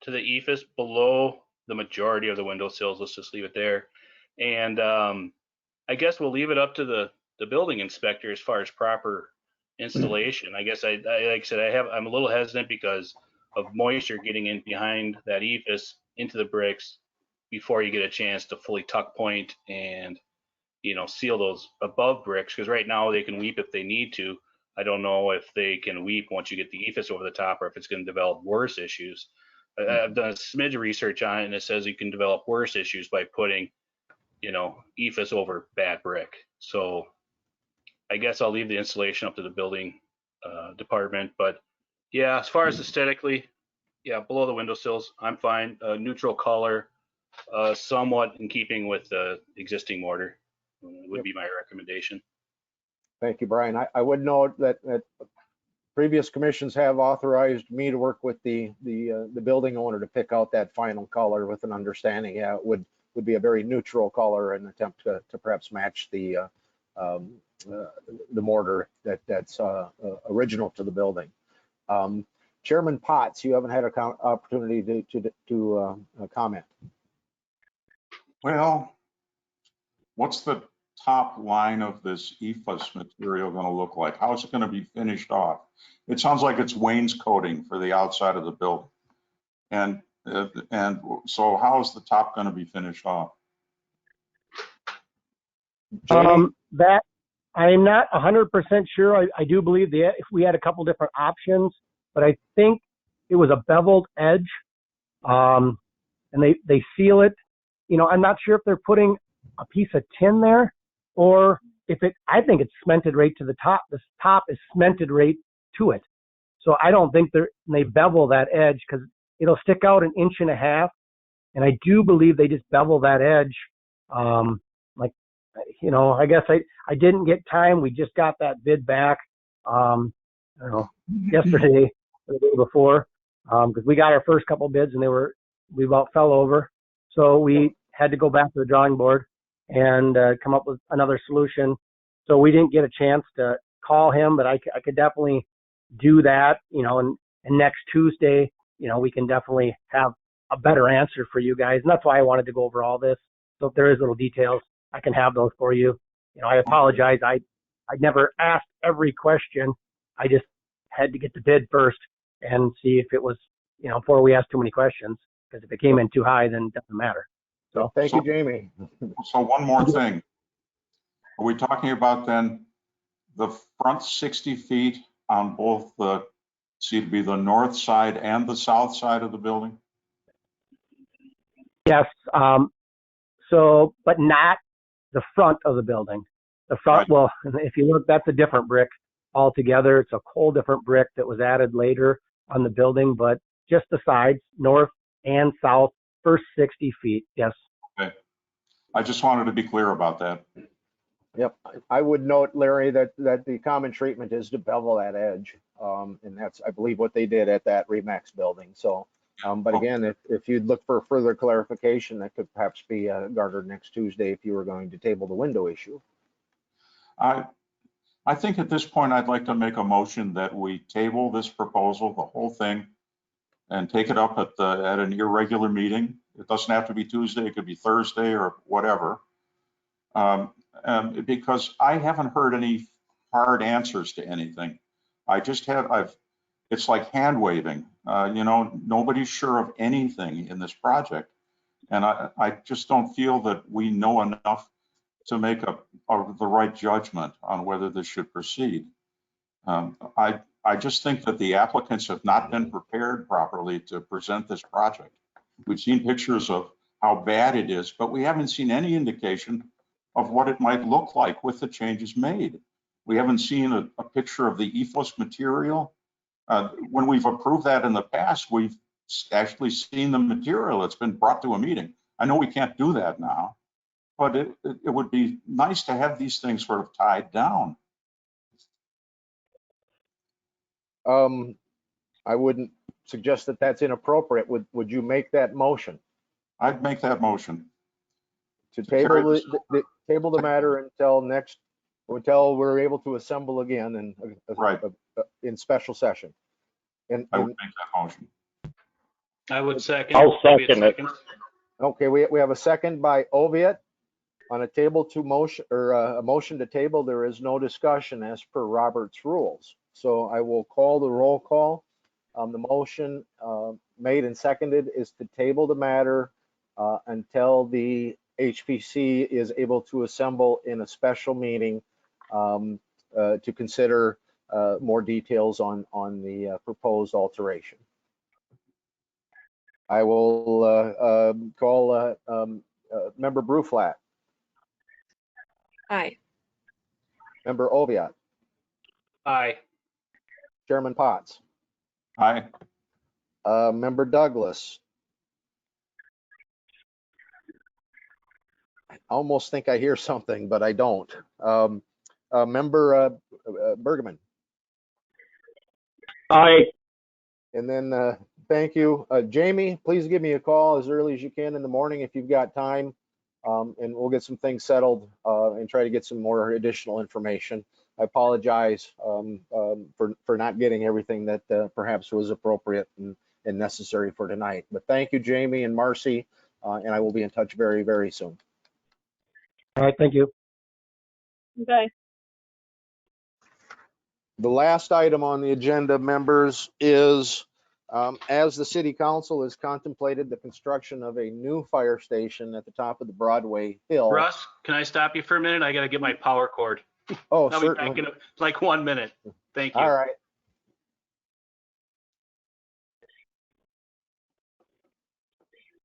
to the EFIS below the majority of the window sills. Let's just leave it there. And I guess we'll leave it up to the building inspector as far as proper installation. I guess like I said, I'm a little hesitant because of moisture getting in behind that EFIS into the bricks before you get a chance to fully tuck point and, you know, seal those above bricks, because right now they can weep if they need to. I don't know if they can weep once you get the EFIS over the top, or if it's going to develop worse issues. I've done a smidge of research on it, and it says you can develop worse issues by putting ephes over bad brick. So I guess I'll leave the installation up to the building department. But yeah, as far as aesthetically, yeah, below the windowsills, I'm fine. Neutral color, somewhat in keeping with the existing mortar would be my recommendation. Thank you, Brian. I would note that previous commissions have authorized me to work with the building owner to pick out that final color with an understanding, yeah, it would be a very neutral color and attempt to perhaps match the mortar that's original to the building. Chairman Potts, you haven't had an opportunity to comment. Well, what's the top line of this ephes material going to look like? How is it going to be finished off? It sounds like it's wainscoting for the outside of the building. And so how is the top going to be finished off? That I'm not 100% sure. I do believe if we had a couple different options, but I think it was a beveled edge, and they seal it. I'm not sure if they're putting a piece of tin there or I think it's cemented right to the top. This top is cemented right to it. So I don't think they bevel that edge because it'll stick out 1.5 inches. And I do believe they just bevel that edge. I guess I didn't get time. We just got that bid back, yesterday or the day before, because we got our first couple bids and we about fell over. So we had to go back to the drawing board and come up with another solution. So we didn't get a chance to call him, but I could definitely do that, and next Tuesday, we can definitely have a better answer for you guys. And that's why I wanted to go over all this. So if there is little details, I can have those for you. I apologize. I never asked every question. I just had to get the bid first and see if it was, before we asked too many questions, because if it came in too high, then it doesn't matter. So thank you, Jamie. So one more thing. Are we talking about then the front 60 feet on both it'd be the north side and the south side of the building? Yes. But not the front of the building. The front, right. Well, if you look, that's a different brick altogether. It's a whole different brick that was added later on the building, but just the sides, north and south, first 60 feet. Yes. Okay. I just wanted to be clear about that. Yep. I would note, Larry, that the common treatment is to bevel that edge. And that's, I believe, what they did at that Remax building. So, but again, if you'd look for further clarification, that could perhaps be garnered next Tuesday if you were going to table the window issue. I think at this point, I'd like to make a motion that we table this proposal, the whole thing, and take it up at an irregular meeting. It doesn't have to be Tuesday. It could be Thursday or whatever. Because I haven't heard any hard answers to anything. It's like hand waving. Nobody's sure of anything in this project. And I just don't feel that we know enough to make the right judgment on whether this should proceed. I just think that the applicants have not been prepared properly to present this project. We've seen pictures of how bad it is, but we haven't seen any indication of what it might look like with the changes made. We haven't seen a picture of the ephes material. When we've approved that in the past, we've actually seen the material that's been brought to a meeting. I know we can't do that now, but it would be nice to have these things sort of tied down. I wouldn't suggest that that's inappropriate. Would you make that motion? I'd make that motion. To table the matter until we're able to assemble again in special session. And I would make that motion. I would second. I'll second it. Okay, we have a second by Oviatt on a motion to table. There is no discussion as per Robert's rules. So I will call the roll call. The motion made and seconded is to table the matter until the HPC is able to assemble in a special meeting to consider more details on the proposed alteration. I will call Member Bruflat. Aye. Member Oviatt, Aye. Chairman Potts, Aye. Member Douglas. I almost think I hear something, but I don't. Member Bergman. Aye. And then thank you. Jamie, please give me a call as early as you can in the morning if you've got time. And we'll get some things settled and try to get some more additional information. I apologize for not getting everything that perhaps was appropriate and necessary for tonight. But thank you, Jamie and Marcy, and I will be in touch very, very soon. All right, thank you. Okay. The last item on the agenda, members, is as the city council has contemplated the construction of a new fire station at the top of the Broadway Hill. Russ, can I stop you for a minute? I got to get my power cord. Oh, I'll be back certainly. in like 1 minute. Thank you. All right.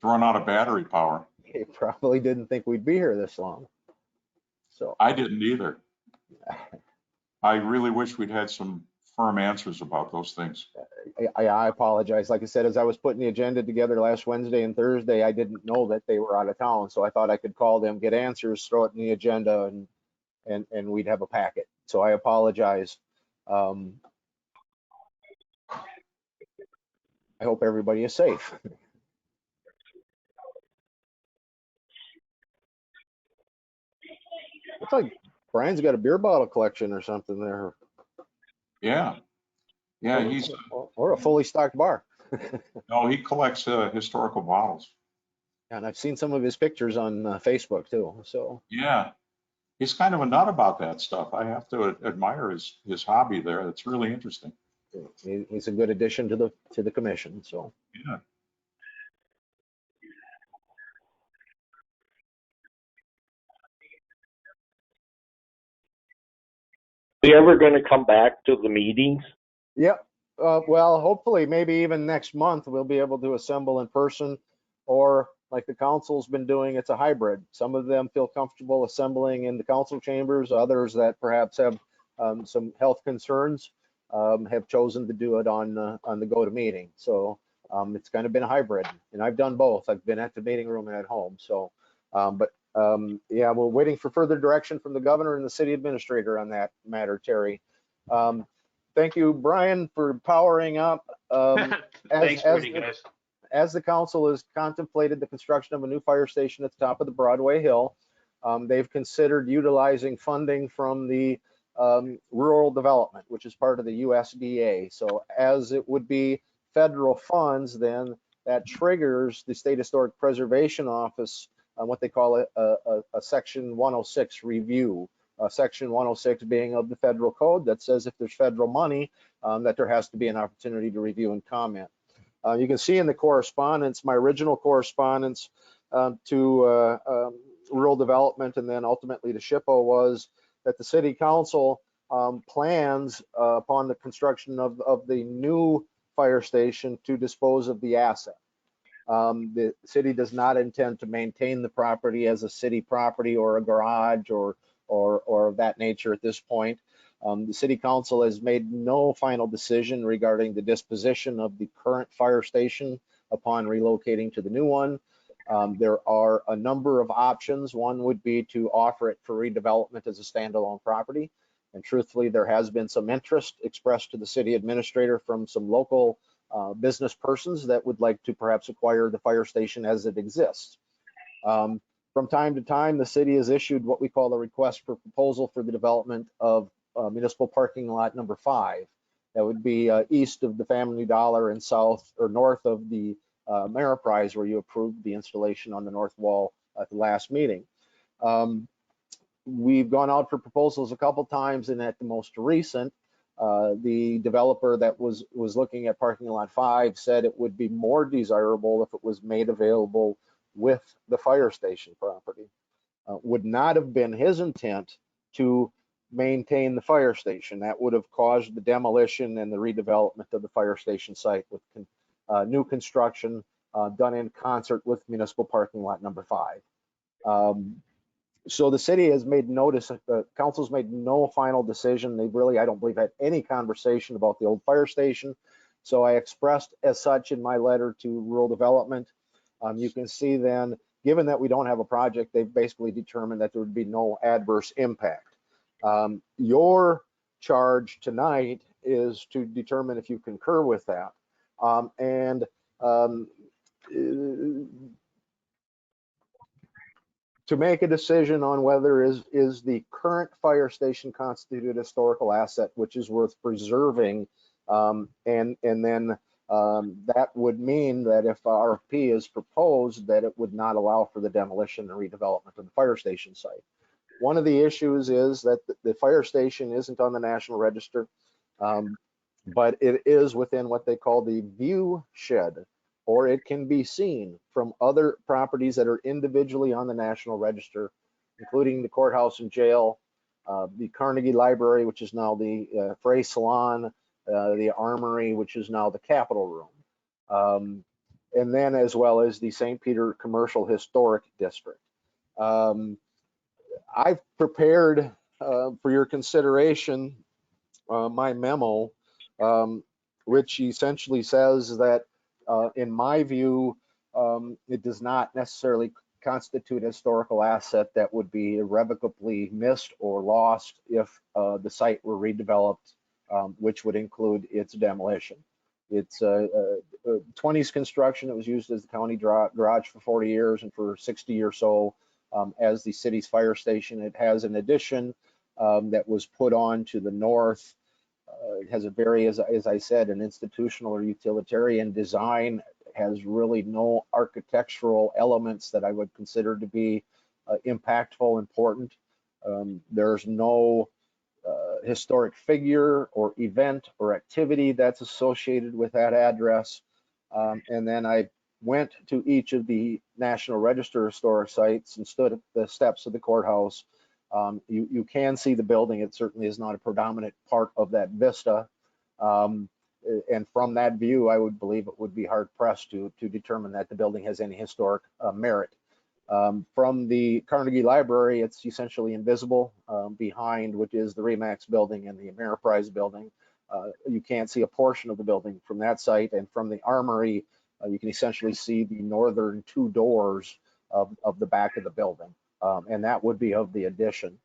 Run out of battery power. He probably didn't think we'd be here this long. So I didn't either. I really wish we'd had some firm answers about those things. I apologize. Like I said, as I was putting the agenda together last Wednesday and Thursday, I didn't know that they were out of town. So I thought I could call them, get answers, throw it in the agenda, and we'd have a packet. So I apologize. I hope everybody is safe. Looks like Brian's got a beer bottle collection or something there. Yeah. Yeah, he's, Or a fully stocked bar. no, he collects historical bottles. And I've seen some of his pictures on Facebook too. So Yeah. He's kind of a nut about that stuff. I have to admire his hobby there. It's really interesting. he's a good addition to the commission. So Yeah. Are you ever going to come back to the meetings? yep. Well, hopefully, maybe even next month we'll be able to assemble in person, or like the council's been doing, it's a hybrid. Some of them feel comfortable assembling in the council chambers. Others that perhaps have some health concerns have chosen to do it on the GoToMeeting. So it's kind of been a hybrid, and I've done both. I've been at the meeting room and at home. So, yeah, we're waiting for further direction from the governor and the city administrator on that matter, Terry. Thank you, Brian, for powering up. Thanks, Rudy, guys. As the council has contemplated the construction of a new fire station at the top of the Broadway Hill, they've considered utilizing funding from the rural development, which is part of the USDA. So as it would be federal funds, then that triggers the State Historic Preservation Office on what they call a Section 106 review. Section 106 being of the federal code that says if there's federal money, that there has to be an opportunity to review and comment. You can see in the correspondence, my original correspondence to rural development and then ultimately to SHPO was that the city council plans upon the construction of the new fire station to dispose of the asset. The city does not intend to maintain the property as a city property or a garage or of that nature at this point. The city council has made no final decision regarding the disposition of the current fire station upon relocating to the new one. There are a number of options. One would be to offer it for redevelopment as a standalone property. And truthfully, there has been some interest expressed to the city administrator from some local business persons that would like to perhaps acquire the fire station as it exists. From time to time, the city has issued what we call a request for proposal for the development of municipal parking lot number 5. That would be east of the Family Dollar and south or north of the Ameriprise, where you approved the installation on the north wall at the last meeting. We've gone out for proposals a couple times, and at the most recent, the developer that was looking at parking lot 5 said it would be more desirable if it was made available with the fire station property. Would not have been his intent to maintain the fire station. That would have caused the demolition and the redevelopment of the fire station site with new construction done in concert with municipal parking lot number 5. So the city has made notice, the council's made no final decision. They've really, I don't believe, had any conversation about the old fire station. So I expressed as such in my letter to rural development. You can see then, given that we don't have a project, they've basically determined that there would be no adverse impact. Your charge tonight is to determine if you concur with that. To make a decision on whether is the current fire station constituted historical asset, which is worth preserving, and then that would mean that if RFP is proposed, that it would not allow for the demolition and redevelopment of the fire station site. One of the issues is that the fire station isn't on the National Register, but it is within what they call the view shed, or it can be seen from other properties that are individually on the National Register, including the courthouse and jail, the Carnegie Library, which is now the Frey Salon, the Armory, which is now the Capitol Room, and then as well as the St. Peter Commercial Historic District. I've prepared for your consideration my memo, which essentially says that in my view, it does not necessarily constitute a historical asset that would be irrevocably missed or lost if the site were redeveloped, which would include its demolition. It's 20s construction. It was used as the county garage for 40 years, and for 60 or so as the city's fire station. It has an addition that was put on to the north. It has a very, as I said, an institutional or utilitarian design. It has really no architectural elements that I would consider to be impactful, important. There's no historic figure or event or activity that's associated with that address. And then I went to each of the National Register historic sites and stood at the steps of the courthouse. You can see the building. It certainly is not a predominant part of that vista. And from that view, I would believe it would be hard pressed to determine that the building has any historic merit. From the Carnegie Library, it's essentially invisible behind, which is the Remax building and the Ameriprise building. You can't see a portion of the building from that site. And from the Armory, you can essentially see the northern two doors of the back of the building. And that would be of the addition.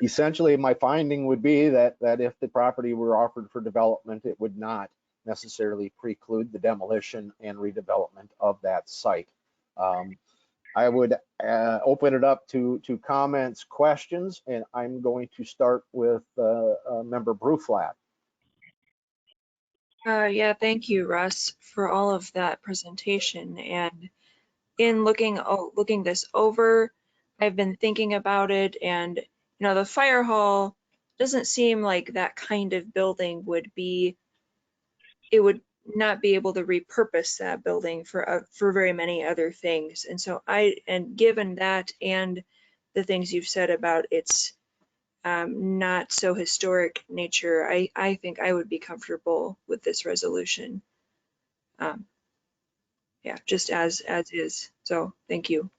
Essentially, my finding would be that if the property were offered for development, it would not necessarily preclude the demolition and redevelopment of that site. I would open it up to comments, questions, and I'm going to start with Member Bruflat. Yeah, thank you, Russ, for all of that presentation. And in looking this over, I've been thinking about it, and the fire hall doesn't seem like that kind of building would not be able to repurpose that building for very many other things. And so given that and the things you've said about its not so historic nature, I think I would be comfortable with this resolution. Yeah, just as is. So thank you.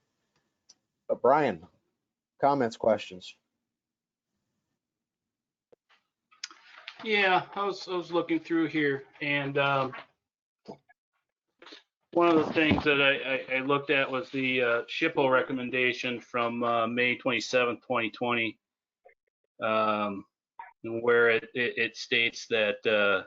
Brian, comments, questions? Yeah, I was looking through here, and one of the things that I looked at was the SHPO recommendation from May 27th, 2020, where it states that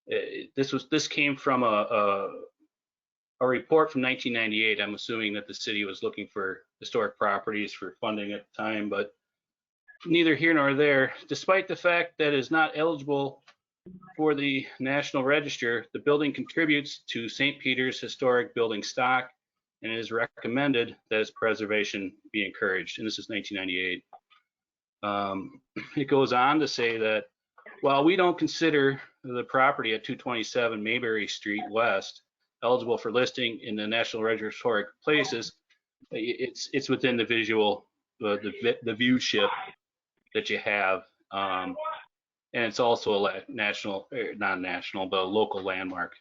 this came from a report from 1998. I'm assuming that the city was looking for historic properties for funding at the time, but neither here nor there. Despite the fact that it is not eligible for the National Register, the building contributes to St. Peter's historic building stock, and it is recommended that its preservation be encouraged. And this is 1998. It goes on to say that while we don't consider the property at 227 Mayberry Street West eligible for listing in the National Register of Historic Places, it's within the visual, the view ship that you have. And it's also a national, not national, but a local landmark.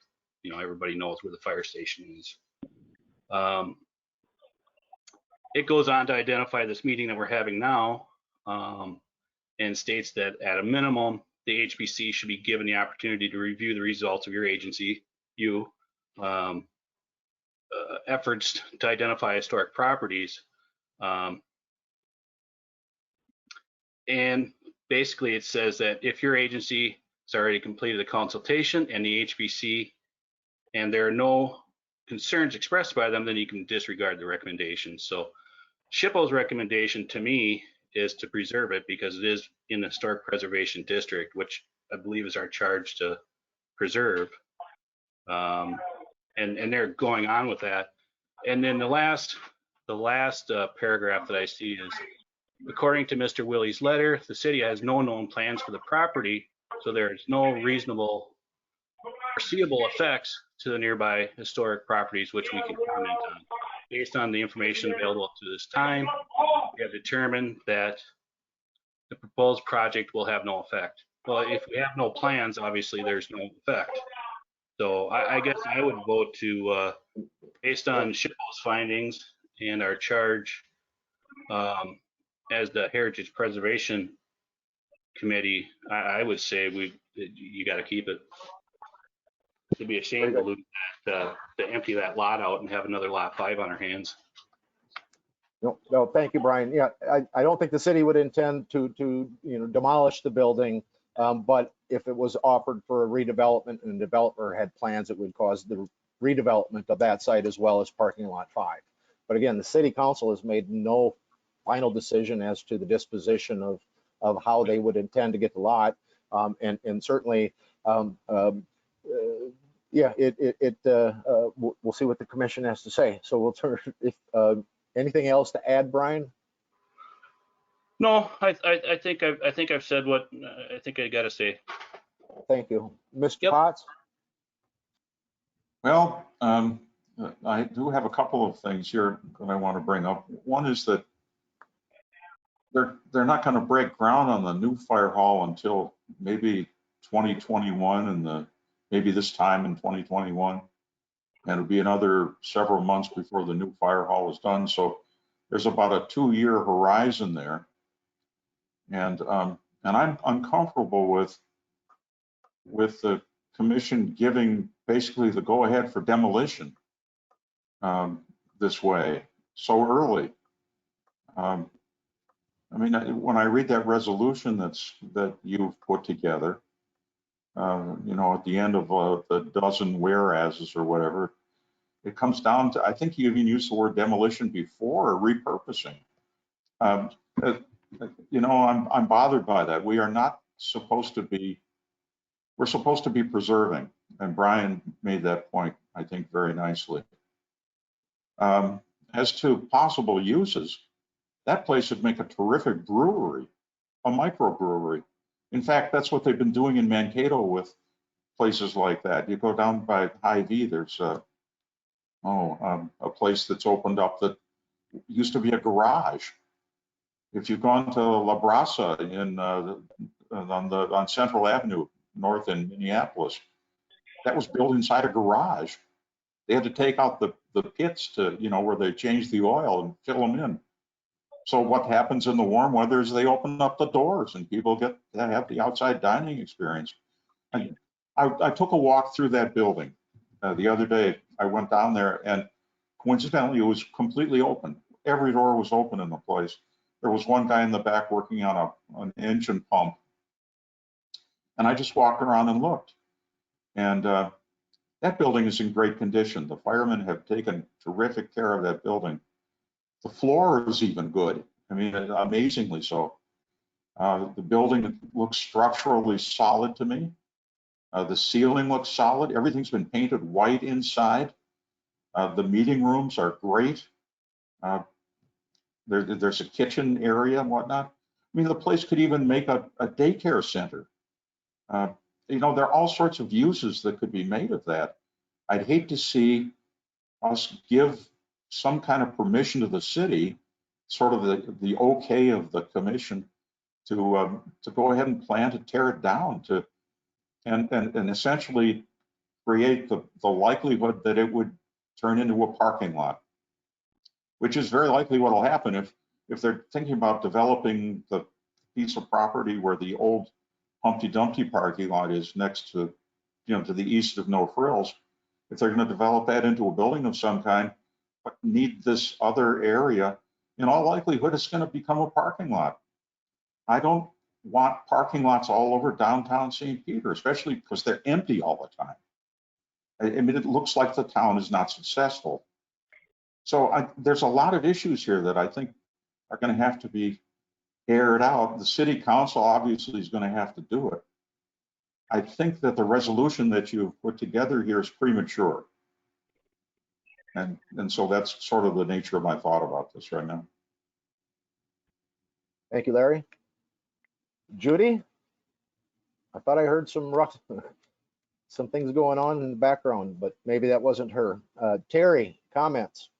Everybody knows where the fire station is. it goes on to identify this meeting that we're having now, and states that at a minimum, the HPC should be given the opportunity to review the results of your agency, efforts to identify historic properties. And basically it says that if your agency has already completed a consultation and the HPC, and there are no concerns expressed by them, then you can disregard the recommendation. So SHPO's recommendation to me is to preserve it because it is in the historic preservation district, which I believe is our charge to preserve. And they're going on with that. And then the last paragraph that I see is, according to Mr. Willie's letter, the city has no known plans for the property, so there is no reasonable foreseeable effects to the nearby historic properties which we can comment on. Based on the information available to this time, we have determined that the proposed project will have no effect. Well, if we have no plans, obviously there's no effect. So I guess I would vote to, based on SHPO's findings and our charge as the Heritage Preservation Committee, I would say you got to keep it. It'd be a shame to lose that, to empty that lot out and have another lot 5 on our hands. No, thank you, Brian. Yeah, I don't think the city would intend to demolish the building, but if it was offered for a redevelopment and the developer had plans, it would cause the redevelopment of that site as well as parking lot 5. But again, the city council has made no final decision as to the disposition of how they would intend to get the lot, and certainly, yeah, we'll see what the commission has to say. So we'll turn. If anything else to add, Brian? No, I think I've said what I think I got to say. Thank you, Mr. Yep. Potts. Well, I do have a couple of things here that I want to bring up. One is that they're not going to break ground on the new fire hall until maybe 2021, and maybe this time in 2021, and it'll be another several months before the new fire hall is done. So there's about a 2-year horizon there, and I'm uncomfortable with the commission giving basically the go-ahead for demolition this way so early. I mean, when I read that resolution that you've put together, at the end of the dozen whereases or whatever, it comes down to, I think you even used the word demolition before, or repurposing. I'm bothered by that. We are not supposed to be, we're supposed to be preserving. And Brian made that point, I think, very nicely. As to possible uses, that place would make a terrific brewery, a microbrewery. In fact, that's what they've been doing in Mankato with places like that. You go down by Hy-Vee, there's a place that's opened up that used to be a garage. If you've gone to La Brasa on Central Avenue north in Minneapolis, that was built inside a garage. They had to take out the pits to, where they change the oil and fill them in. So what happens in the warm weather is they open up the doors and people get to have the outside dining experience. And I took a walk through that building the other day. I went down there and coincidentally, it was completely open. Every door was open in the place. There was one guy in the back working on an engine pump. And I just walked around and looked. And that building is in great condition. The firemen have taken terrific care of that building. The floor is even good. I mean, amazingly so. The building looks structurally solid to me. The ceiling looks solid. Everything's been painted white inside. The meeting rooms are great. There's a kitchen area and whatnot. I mean, the place could even make a daycare center. There are all sorts of uses that could be made of that. I'd hate to see us give some kind of permission to the city, sort of the okay of the commission, to go ahead and plan to tear it down, and essentially create the likelihood that it would turn into a parking lot. which is very likely what will happen if they're thinking about developing the piece of property where the old Humpty Dumpty parking lot is next to, to the east of No Frills. If they're going to develop that into a building of some kind, but need this other area, in all likelihood, it's going to become a parking lot. I don't want parking lots all over downtown St. Peter, especially because they're empty all the time. I mean, it looks like the town is not successful. So there's a lot of issues here that I think are going to have to be aired out. The city council obviously is going to have to do it. I think that the resolution that you've put together here is premature. And so that's sort of the nature of my thought about this right now. Thank you, Larry. Judy, I thought I heard some things going on in the background, but maybe that wasn't her. Terry, comments?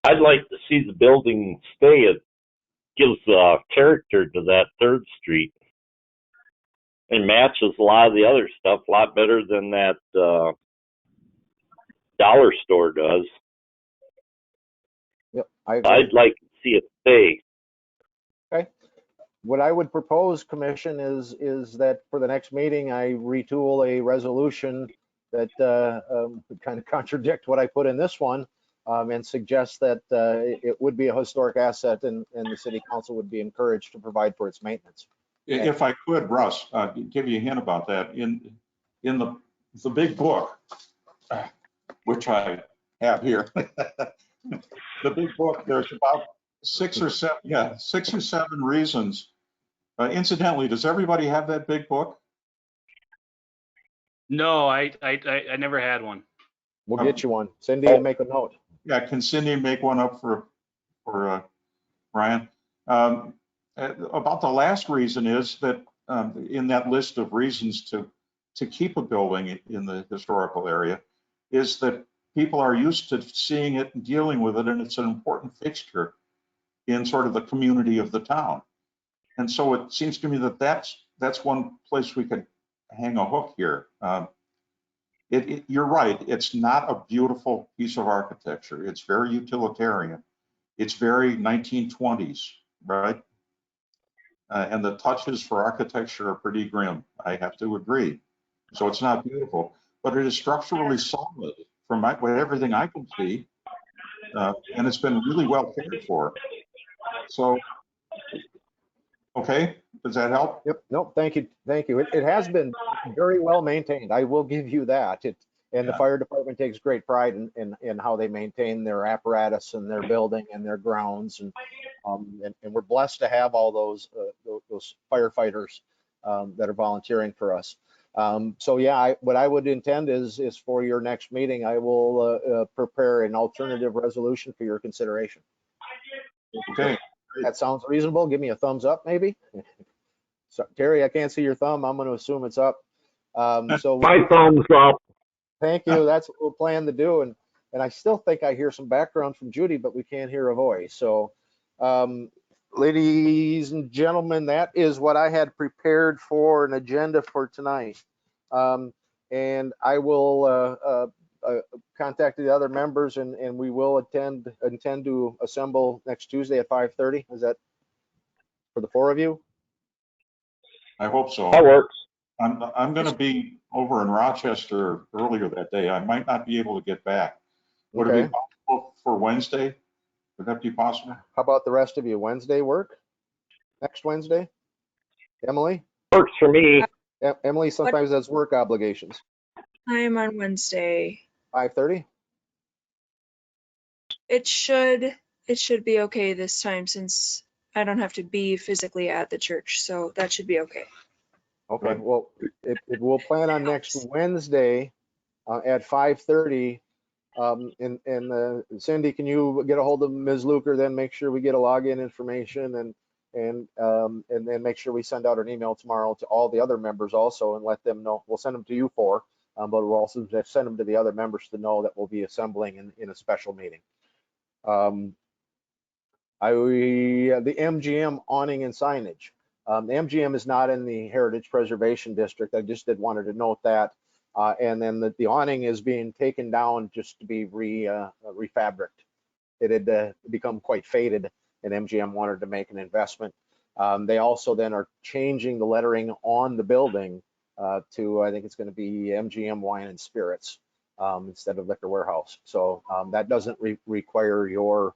I'd like to see the building stay. It gives character to that 3rd Street and matches a lot of the other stuff a lot better than that dollar store does. Yep, I agree. I'd like to see it stay. Okay. What I would propose, Commission, is that for the next meeting, I retool a resolution that would kind of contradict what I put in this one, and suggest that it would be a historic asset and the city council would be encouraged to provide for its maintenance. If I could, Russ, give you a hint about that. In the big book, which I have here, the big book, there's about 6 or 7 reasons. Incidentally, does everybody have that big book? No, I never had one. We'll get you one. Cindy will make a note. Yeah, can Cindy make one up for Brian? About the last reason is that in that list of reasons to keep a building in the historical area is that people are used to seeing it and dealing with it, and it's an important fixture in sort of the community of the town. And so it seems to me that that's one place we could hang a hook here. You're right, it's not a beautiful piece of architecture. It's very utilitarian. It's very 1920s, right? And the touches for architecture are pretty grim, I have to agree. So it's not beautiful, but it is structurally solid from everything I can see, and it's been really well cared for. So, okay, does that help? Yep. No, thank you. Thank you. It has been very well maintained. I will give you that. The fire department takes great pride in how they maintain their apparatus and their building and their grounds. And we're blessed to have all those firefighters that are volunteering for us. So yeah, what I would intend is for your next meeting, I will prepare an alternative resolution for your consideration. Okay. That sounds reasonable. Give me a thumbs up, maybe. So, Terry, I can't see your thumb. I'm going to assume it's up. So My thumbs up. thank you. That's what we'll plan to do. And I still think I hear some background from Judy, but we can't hear a voice. So, ladies and gentlemen, that is what I had prepared for an agenda for tonight. And I will contact the other members, and we will intend to assemble next Tuesday at 5:30. Is that for the 4 of you? I hope so. That works. I'm going to be over in Rochester earlier that day. I might not be able to get back. Would it be possible for Wednesday? Would that be possible? How about the rest of you? Wednesday work? Next Wednesday? Emily? Works for me. Emily sometimes has work obligations. I'm on Wednesday. 5:30? It should be okay this time since I don't have to be physically at the church, so that should be okay. Okay, well, it will plan on next Wednesday at 5:30. And Cindy, can you get a hold of Ms. Luker, then make sure we get a login information and then make sure we send out an email tomorrow to all the other members also and let them know. We'll send them to you but we'll also send them to the other members to know that we'll be assembling in a special meeting. The MGM awning and signage. The MGM is not in the Heritage Preservation District. I just wanted to note that. And then the awning is being taken down just to be refabricated. It had become quite faded, and MGM wanted to make an investment. They also then are changing the lettering on the building to, I think it's going to be MGM Wine and Spirits instead of Liquor Warehouse. So that doesn't require your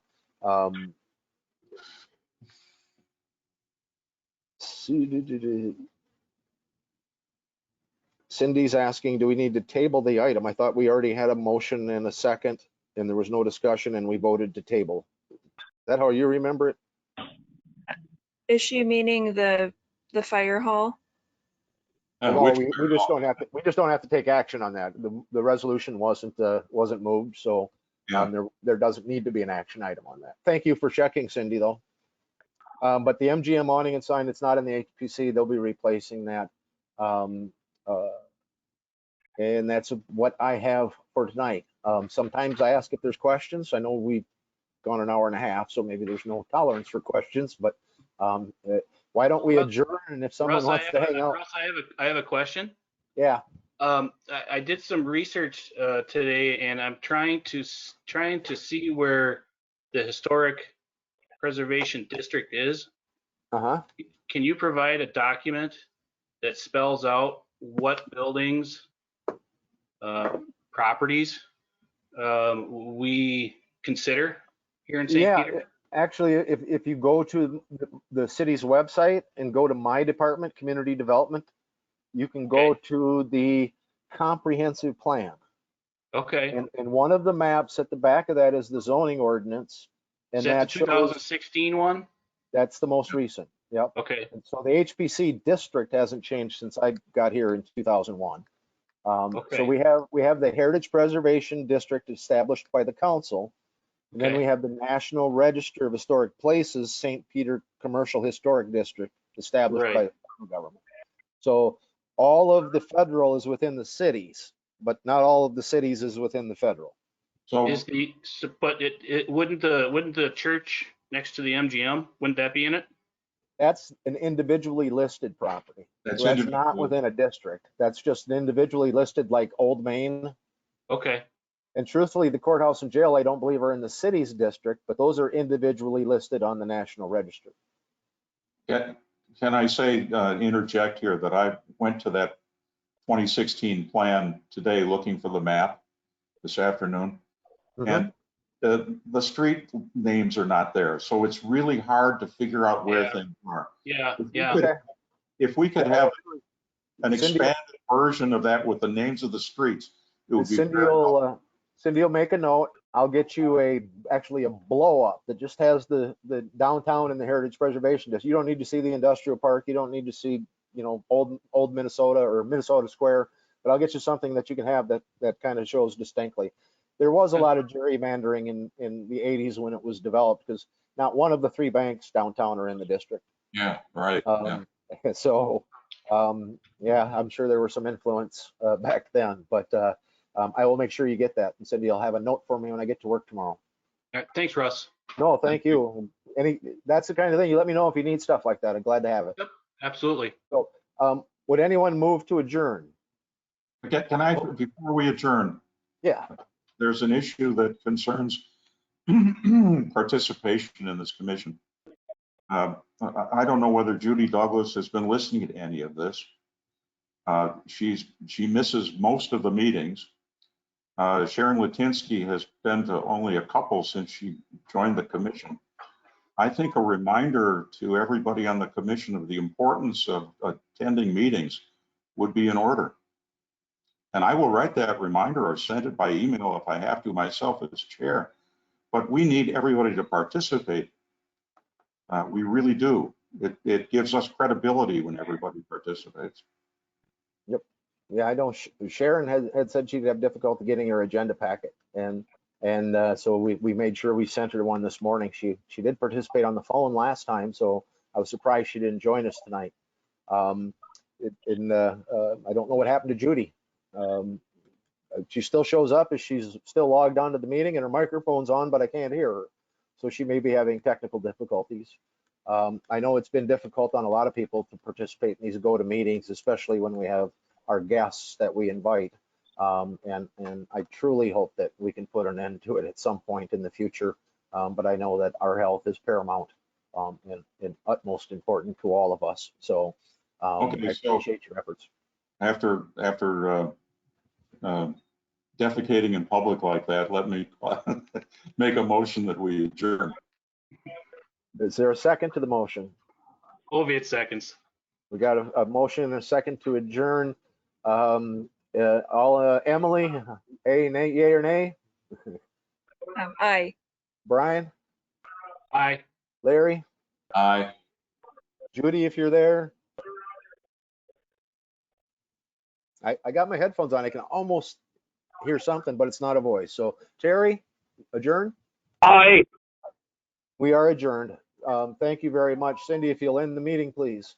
Cindy's asking, do we need to table the item? I thought we already had a motion and a second, and there was no discussion, and we voted to table. Is that how you remember it? Is she meaning the fire hall? No, we just don't have to. We just don't have to take action on that. The resolution wasn't moved, so there doesn't need to be an action item on that. Thank you for checking, Cindy, though. But the MGM awning and sign, it's not in the HPC. They'll be replacing that. And that's what I have for tonight. Sometimes I ask if there's questions. I know we've gone an hour and a half, so maybe there's no tolerance for questions, but why don't we adjourn? And if someone wants to hang out. Russ, I have a question. Yeah. I did some research today, and I'm trying to see where the historic preservation district is. Can you provide a document that spells out what buildings, properties we consider here in St. Peter? Actually, if you go to the city's website and go to my department, community development, you can go to the comprehensive plan. Okay. And one of the maps at the back of that is the zoning ordinance. And is that the 2016 one? That's the most recent. Yep. Okay. And so the HPC district hasn't changed since I got here in 2001. So we have the Heritage Preservation District established by the council. And then we have the National Register of Historic Places, St. Peter Commercial Historic District, established by the federal government. So all of the federal is within the cities, but not all of the cities is within the federal. So but it wouldn't the church next to the MGM, wouldn't that be in it? That's an individually listed property. That's not within a district. That's just an individually listed, like Old Main. Okay. And truthfully, the courthouse and jail, I don't believe are in the city's district, but those are individually listed on the National Register. Can I say, interject here, that I went to that 2016 plan today looking for the map this afternoon, and the street names are not there. So it's really hard to figure out where things are. If we could have an expanded version of that with the names of the streets, it would be Cindy will make a note. I'll get you actually a blow up that just has the downtown and the Heritage Preservation District. You don't need to see the industrial park. You don't need to see, old Minnesota or Minnesota Square, but I'll get you something that you can have that kind of shows distinctly. There was a lot of gerrymandering in the 80s when it was developed, because not one of the three banks downtown are in the district. Yeah, right. So, I'm sure there was some influence back then, but I will make sure you get that. And Cindy, I'll have a note for me when I get to work tomorrow. All right, thanks, Russ. No, thank you. That's the kind of thing, you let me know if you need stuff like that. I'm glad to have it. Yep, absolutely. So, would anyone move to adjourn? Can I, before we adjourn? Yeah. There's an issue that concerns participation in this commission. I don't know whether Judy Douglas has been listening to any of this. She misses most of the meetings. Sharon Latinsky has been to only a couple since she joined the commission. I think a reminder to everybody on the commission of the importance of attending meetings would be in order. And I will write that reminder or send it by email if I have to myself as chair. But we need everybody to participate. We really do. It gives us credibility when everybody participates. Yep. Yeah, I know Sharon had said she'd have difficulty getting her agenda packet, and so we made sure we sent her one this morning. She did participate on the phone last time, so I was surprised she didn't join us tonight. I don't know what happened to Judy. She still shows up as she's still logged onto the meeting and her microphone's on, but I can't hear her. So she may be having technical difficulties. I know it's been difficult on a lot of people to participate in these go-to meetings, especially when we have our guests that we invite. And I truly hope that we can put an end to it at some point in the future. But I know that our health is paramount and utmost important to all of us. So Okay, I so appreciate your efforts. after defecating in public like that, let me make a motion that we adjourn. Is there a second to the motion? Oviatt seconds. We got a motion and a second to adjourn. Emily, yay or nay? Aye. Brian, Aye. Larry, Aye. Judy, if you're there. I got my headphones on. I can almost hear something, but it's not a voice. So Terry, adjourn? Aye. We are adjourned. Thank you very much. Cindy, if you'll end the meeting, please.